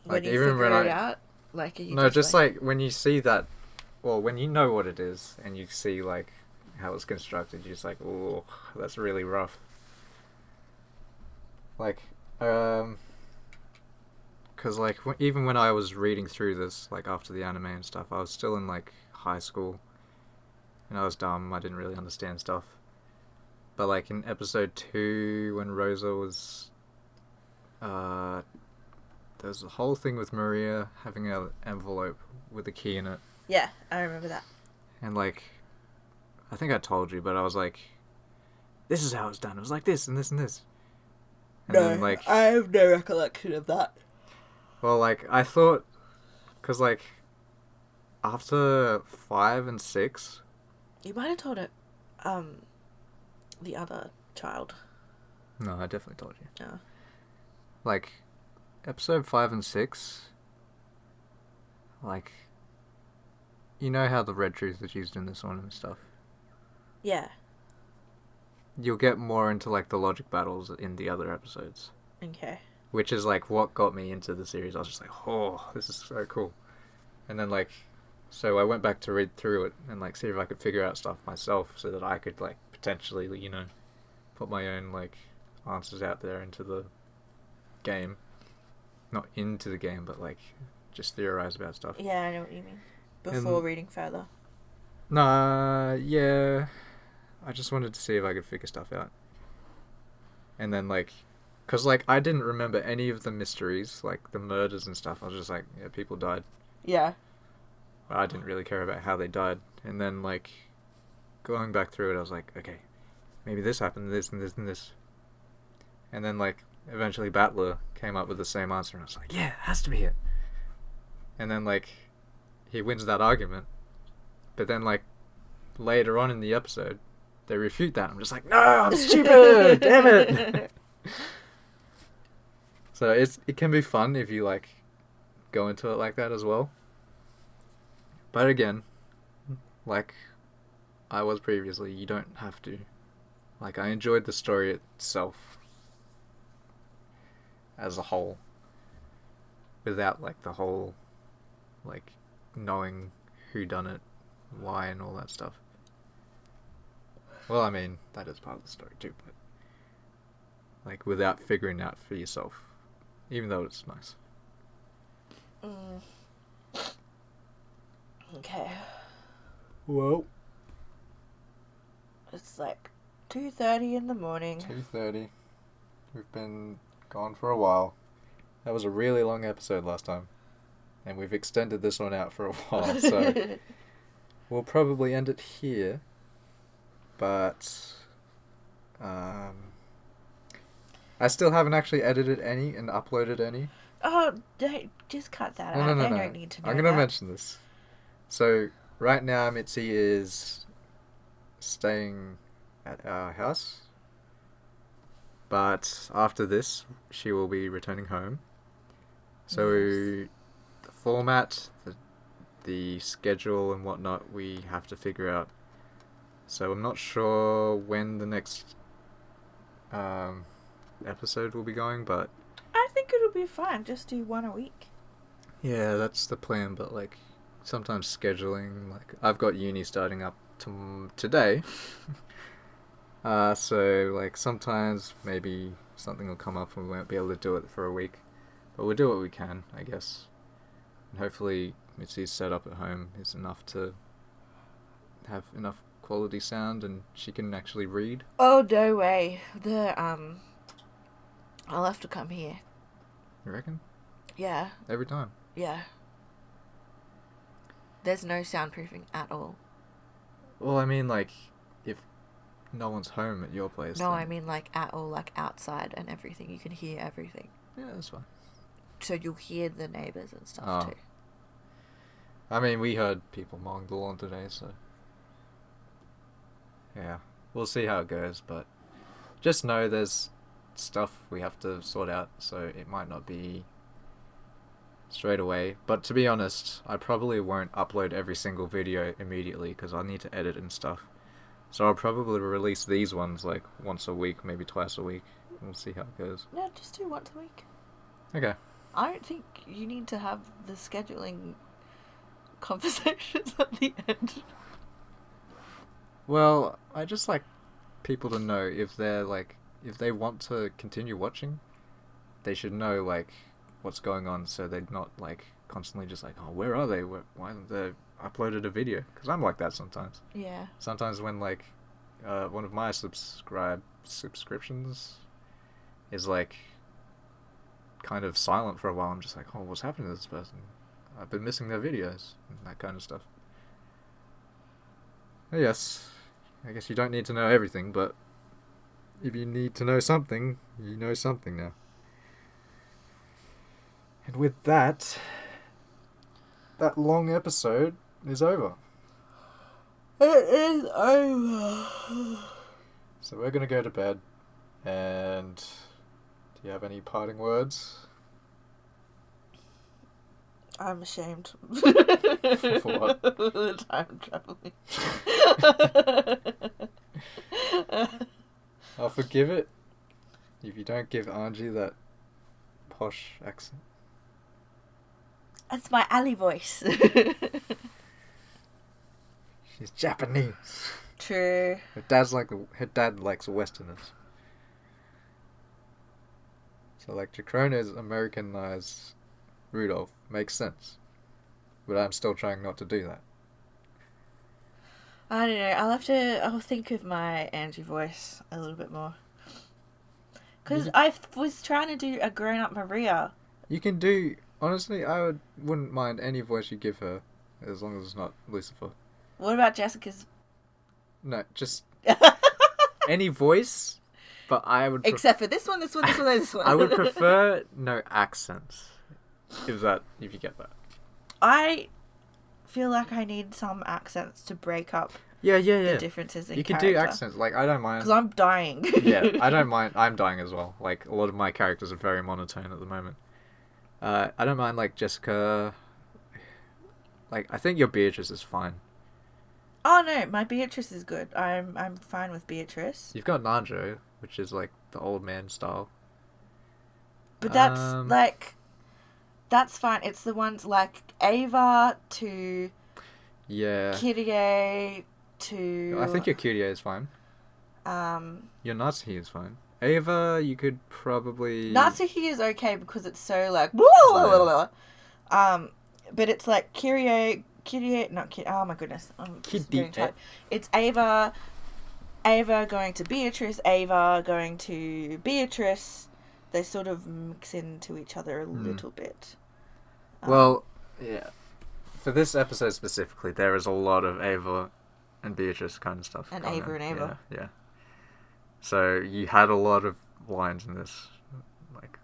[SPEAKER 2] When
[SPEAKER 1] Like,
[SPEAKER 2] you
[SPEAKER 1] even
[SPEAKER 2] figure
[SPEAKER 1] when
[SPEAKER 2] it
[SPEAKER 1] I-
[SPEAKER 2] out, like, are you
[SPEAKER 1] No, just like when you see that, well, when you know what it is and you see like how it's constructed, you're just like, oh, that's really rough. Like, because like even when I was reading through this, like after the anime and stuff, I was still in like high school, and I was dumb. I didn't really understand stuff. But like in episode 2, when Rosa was, there's a whole thing with Maria having an envelope with a key in it.
[SPEAKER 2] Yeah, I remember that.
[SPEAKER 1] And like, I think I told you, but I was like, this is how it's done. It was like this and this and this. And then like,
[SPEAKER 2] I have no recollection of that.
[SPEAKER 1] well, like I thought, cause like, after 5 and 6,
[SPEAKER 2] You might have told it, the other child.
[SPEAKER 1] no, I definitely told you.
[SPEAKER 2] Oh.
[SPEAKER 1] Like, episode 5 and 6, like, you know how the red truth is used in this one and stuff.
[SPEAKER 2] Yeah.
[SPEAKER 1] You'll get more into like the logic battles in the other episodes,
[SPEAKER 2] Okay.
[SPEAKER 1] which is like what got me into the series. I was just like, oh, this is so cool. And then like, so I went back to read through it and like see if I could figure out stuff myself so that I could like potentially, you know, put my own like answers out there into the game. Not into the game, but like just theorize about stuff.
[SPEAKER 2] Yeah, I know what you mean. Before
[SPEAKER 1] And-
[SPEAKER 2] reading further.
[SPEAKER 1] Nah, yeah. I just wanted to see if I could figure stuff out. And then like, cause like I didn't remember any of the mysteries, like the murders and stuff. I was just like, yeah, people died.
[SPEAKER 2] Yeah.
[SPEAKER 1] I didn't really care about how they died. And then like, going back through it, I was like, okay, maybe this happened, this and this and this. And then like, eventually Battler came up with the same answer, and I was like, yeah, it has to be it. And then like, he wins that argument. But then like, later on in the episode, they refute that. I'm just like, no, I'm stupid, damn it. So it can be fun if you like go into it like that as well. But again, like I was previously, you don't have to. Like, I enjoyed the story itself as a whole, without like the whole like knowing who done it, why, and all that stuff. Well, I mean, that is part of the story too, but like without figuring out for yourself, even though it's nice.
[SPEAKER 2] Okay.
[SPEAKER 1] Whoa.
[SPEAKER 2] It's like 2:30 in the morning.
[SPEAKER 1] 2:30. We've been gone for a while. That was a really long episode last time, and we've extended this one out for a while, so we'll probably end it here. But I still haven't actually edited any and uploaded any.
[SPEAKER 2] Oh, don't just cut that
[SPEAKER 1] No,
[SPEAKER 2] out.
[SPEAKER 1] no, no,
[SPEAKER 2] I
[SPEAKER 1] no.
[SPEAKER 2] don't need to know
[SPEAKER 1] I'm gonna
[SPEAKER 2] that.
[SPEAKER 1] mention this. So right now, Mitzi is staying at our house, but after this, she will be returning home. So
[SPEAKER 2] Yes.
[SPEAKER 1] the format, the schedule and whatnot, we have to figure out. So I'm not sure when the next episode will be going, but
[SPEAKER 2] I think it'll be fine. Just do one a week.
[SPEAKER 1] yeah, that's the plan. But like sometimes scheduling, like I've got uni starting up today. So like sometimes maybe something will come up and we won't be able to do it for a week. But we'll do what we can, I guess. And hopefully Mitzi's setup at home is enough to have enough quality sound and she can actually read.
[SPEAKER 2] Oh, no way. I'll have to come here.
[SPEAKER 1] You reckon?
[SPEAKER 2] Yeah.
[SPEAKER 1] Every time?
[SPEAKER 2] Yeah. There's no soundproofing at all.
[SPEAKER 1] Well, I mean, like, if no one's home at your place.
[SPEAKER 2] No,
[SPEAKER 1] then...
[SPEAKER 2] I mean, like, at all, like, outside and everything. You can hear everything.
[SPEAKER 1] Yeah, that's fine.
[SPEAKER 2] So you'll hear the neighbours and stuff, too.
[SPEAKER 1] I mean, we heard people mowing the lawn today, so... Yeah, we'll see how it goes, but... Just know there's stuff we have to sort out, so it might not be... straight away. But to be honest, I probably won't upload every single video immediately, because I need to edit and stuff. So I'll probably release these ones, like, once a week, maybe twice a week. We'll see how it goes.
[SPEAKER 2] No, just do once a week.
[SPEAKER 1] Okay.
[SPEAKER 2] I don't think you need to have the scheduling conversations at the end.
[SPEAKER 1] Well, I just like people to know if they're like, if they want to continue watching, they should know like what's going on, so they're not like constantly just like, oh, where are they? Why haven't they uploaded a video? Because I'm like that sometimes.
[SPEAKER 2] Yeah.
[SPEAKER 1] Sometimes when like one of my subscriptions is like kind of silent for a while, I'm just like, oh, what's happening to this person? I've been missing their videos and that kind of stuff. Yes, I guess you don't need to know everything, but if you need to know something, you know something now. And with that, that long episode is over.
[SPEAKER 2] It is over.
[SPEAKER 1] So we're going to go to bed, and do you have any parting words?
[SPEAKER 2] I'm ashamed.
[SPEAKER 1] For what?
[SPEAKER 2] The time traveling.
[SPEAKER 1] I'll forgive it if you don't give Angie that posh accent.
[SPEAKER 2] That's my alley voice.
[SPEAKER 1] She's Japanese.
[SPEAKER 2] True.
[SPEAKER 1] Her dad likes Westerners. So like Chacrona's Americanized Rudolph makes sense, but I'm still trying not to do that.
[SPEAKER 2] I don't know. I'll think of my Angie voice a little bit more. Because I was trying to do a grown-up Maria.
[SPEAKER 1] You can do... Honestly, wouldn't mind any voice you give her, as long as it's not Lucifer.
[SPEAKER 2] What about Jessica's?
[SPEAKER 1] No, just... any voice, but I would...
[SPEAKER 2] Except for this one.
[SPEAKER 1] I would prefer no accents. If you get that.
[SPEAKER 2] I feel like I need some accents to break up
[SPEAKER 1] the
[SPEAKER 2] differences in
[SPEAKER 1] you
[SPEAKER 2] character.
[SPEAKER 1] can do accents, like I don't mind.
[SPEAKER 2] Because I'm dying.
[SPEAKER 1] Yeah, I don't mind. I'm dying as well. Like a lot of my characters are very monotone at the moment. I don't mind like Jessica. Like I think your Beatrice is fine.
[SPEAKER 2] Oh no, my Beatrice is good. I'm fine with Beatrice.
[SPEAKER 1] You've got Nanjo, which is like the old man style.
[SPEAKER 2] But that's that's fine. It's the ones like Ava to Kyrie to...
[SPEAKER 1] I think your Kyrie is fine. Your Natsuki is fine. Ava, you could probably...
[SPEAKER 2] Natsuki is okay because it's so like... But it's like Kyrie... Oh my goodness. I'm just getting tired. It's Ava going to Beatrice, Ava going to Beatrice. They sort of mix into each other a little bit.
[SPEAKER 1] Well, yeah. For this episode specifically, there is a lot of Ava and Beatrice kind of stuff.
[SPEAKER 2] And Ava and Ava.
[SPEAKER 1] Yeah. So you had a lot of lines in this. Like,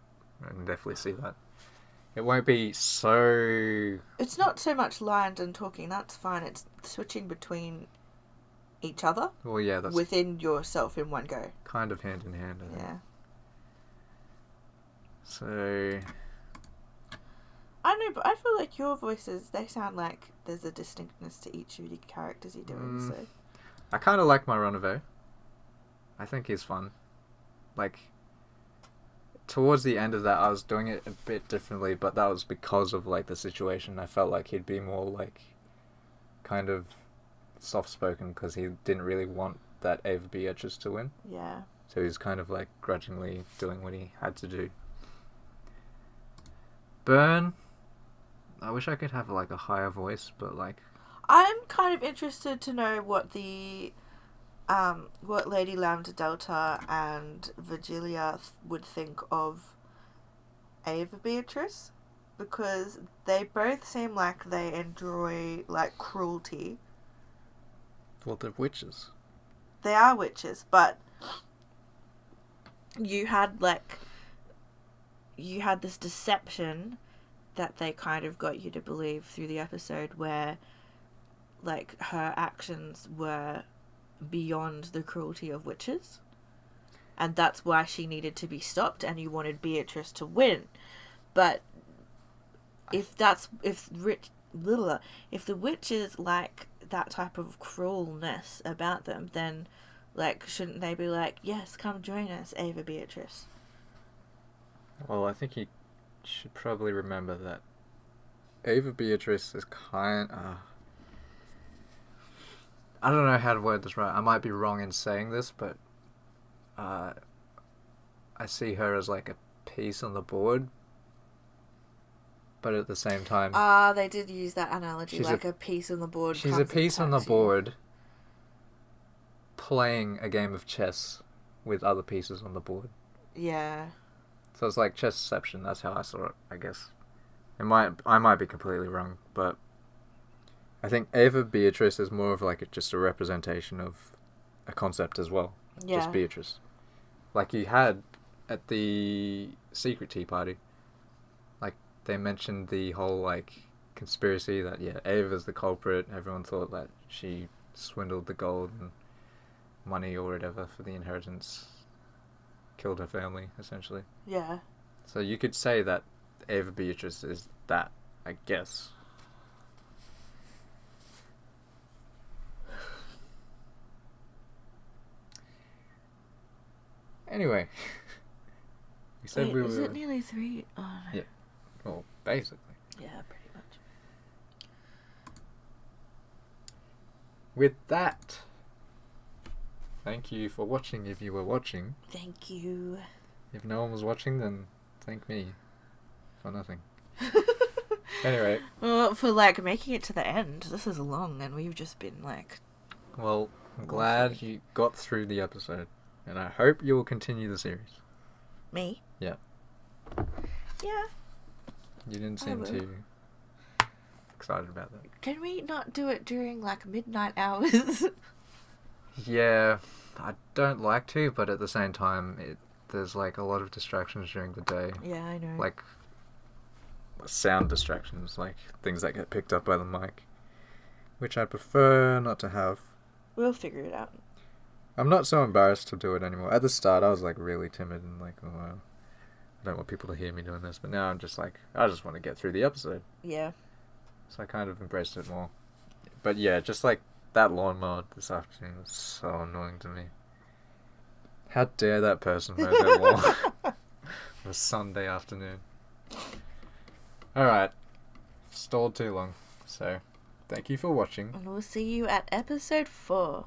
[SPEAKER 1] I can definitely see that. It won't be so...
[SPEAKER 2] It's not so much lines and talking, that's fine. It's switching between each other.
[SPEAKER 1] Well, yeah, that's...
[SPEAKER 2] within yourself in one go.
[SPEAKER 1] Kind of hand in hand, I think.
[SPEAKER 2] Yeah.
[SPEAKER 1] So...
[SPEAKER 2] I know, but I feel like your voices, they sound like there's a distinctness to each of the characters you're doing, so...
[SPEAKER 1] I kind of like my Runaway. I think he's fun. Like, towards the end of that, I was doing it a bit differently, but that was because of, like, the situation. I felt like he'd be more, like, kind of soft-spoken, because he didn't really want that Ava Beatrice to win.
[SPEAKER 2] Yeah.
[SPEAKER 1] So he's kind of like grudgingly doing what he had to do. Burn. I wish I could have like a higher voice, but like
[SPEAKER 2] I'm kind of interested to know what what Lady Lambda Delta and Virgilia would think of Ava Beatrice, because they both seem like they enjoy like cruelty.
[SPEAKER 1] well, they're witches.
[SPEAKER 2] They are witches, but you had this deception that they kind of got you to believe through the episode, where like her actions were beyond the cruelty of witches, and that's why she needed to be stopped, and you wanted Beatrice to win. But if the witches like that type of cruelness about them, then like shouldn't they be like, yes, come join us, Ava Beatrice?
[SPEAKER 1] Well, I think you should probably remember that Ava Beatrice is kind. I don't know how to word this right. I might be wrong in saying this, but I see her as like a piece on the board. But at the same time,
[SPEAKER 2] They did use that analogy, like a piece on the board.
[SPEAKER 1] She's a piece on the board, playing a game of chess with other pieces on the board.
[SPEAKER 2] Yeah.
[SPEAKER 1] So it's like chessception. That's how I saw it, I guess. I might be completely wrong, but I think Ava Beatrice is more of like just a representation of a concept as well.
[SPEAKER 2] Yeah.
[SPEAKER 1] Just Beatrice. Like you had at the secret tea party. Like they mentioned the whole like conspiracy that Ava's the culprit. Everyone thought that she swindled the gold and money or whatever for the inheritance. Killed her family, essentially.
[SPEAKER 2] Yeah.
[SPEAKER 1] So you could say that Ava Beatrice is that, I guess. Anyway, we said
[SPEAKER 2] Wait,
[SPEAKER 1] we were.
[SPEAKER 2] is it nearly 3? Oh no.
[SPEAKER 1] Yeah. Well, basically.
[SPEAKER 2] Yeah, pretty much.
[SPEAKER 1] With that, thank you for watching if you were watching.
[SPEAKER 2] Thank you.
[SPEAKER 1] If no one was watching, then thank me for nothing. Anyway.
[SPEAKER 2] Well, for like making it to the end, this is long, and we've just been like.
[SPEAKER 1] Well, I'm glad you got through the episode, and I hope you will continue the series.
[SPEAKER 2] Me?
[SPEAKER 1] Yeah.
[SPEAKER 2] Yeah.
[SPEAKER 1] You didn't seem too excited about that.
[SPEAKER 2] Can we not do it during like midnight hours?
[SPEAKER 1] Yeah, I don't like to, but at the same time, there's like a lot of distractions during the day.
[SPEAKER 2] Yeah, I know.
[SPEAKER 1] Like sound distractions, like things that get picked up by the mic, which I prefer not to have.
[SPEAKER 2] We'll figure it out.
[SPEAKER 1] I'm not so embarrassed to do it anymore. At the start, I was like really timid and like, oh, I don't want people to hear me doing this. But now I'm just like, I just want to get through the episode.
[SPEAKER 2] Yeah.
[SPEAKER 1] So I kind of embraced it more. But yeah, just like that lawnmower this afternoon was so annoying to me. How dare that person mow their lawn on a Sunday afternoon. Alright. Stalled too long. So, thank you for watching.
[SPEAKER 2] And we'll see you at episode 4.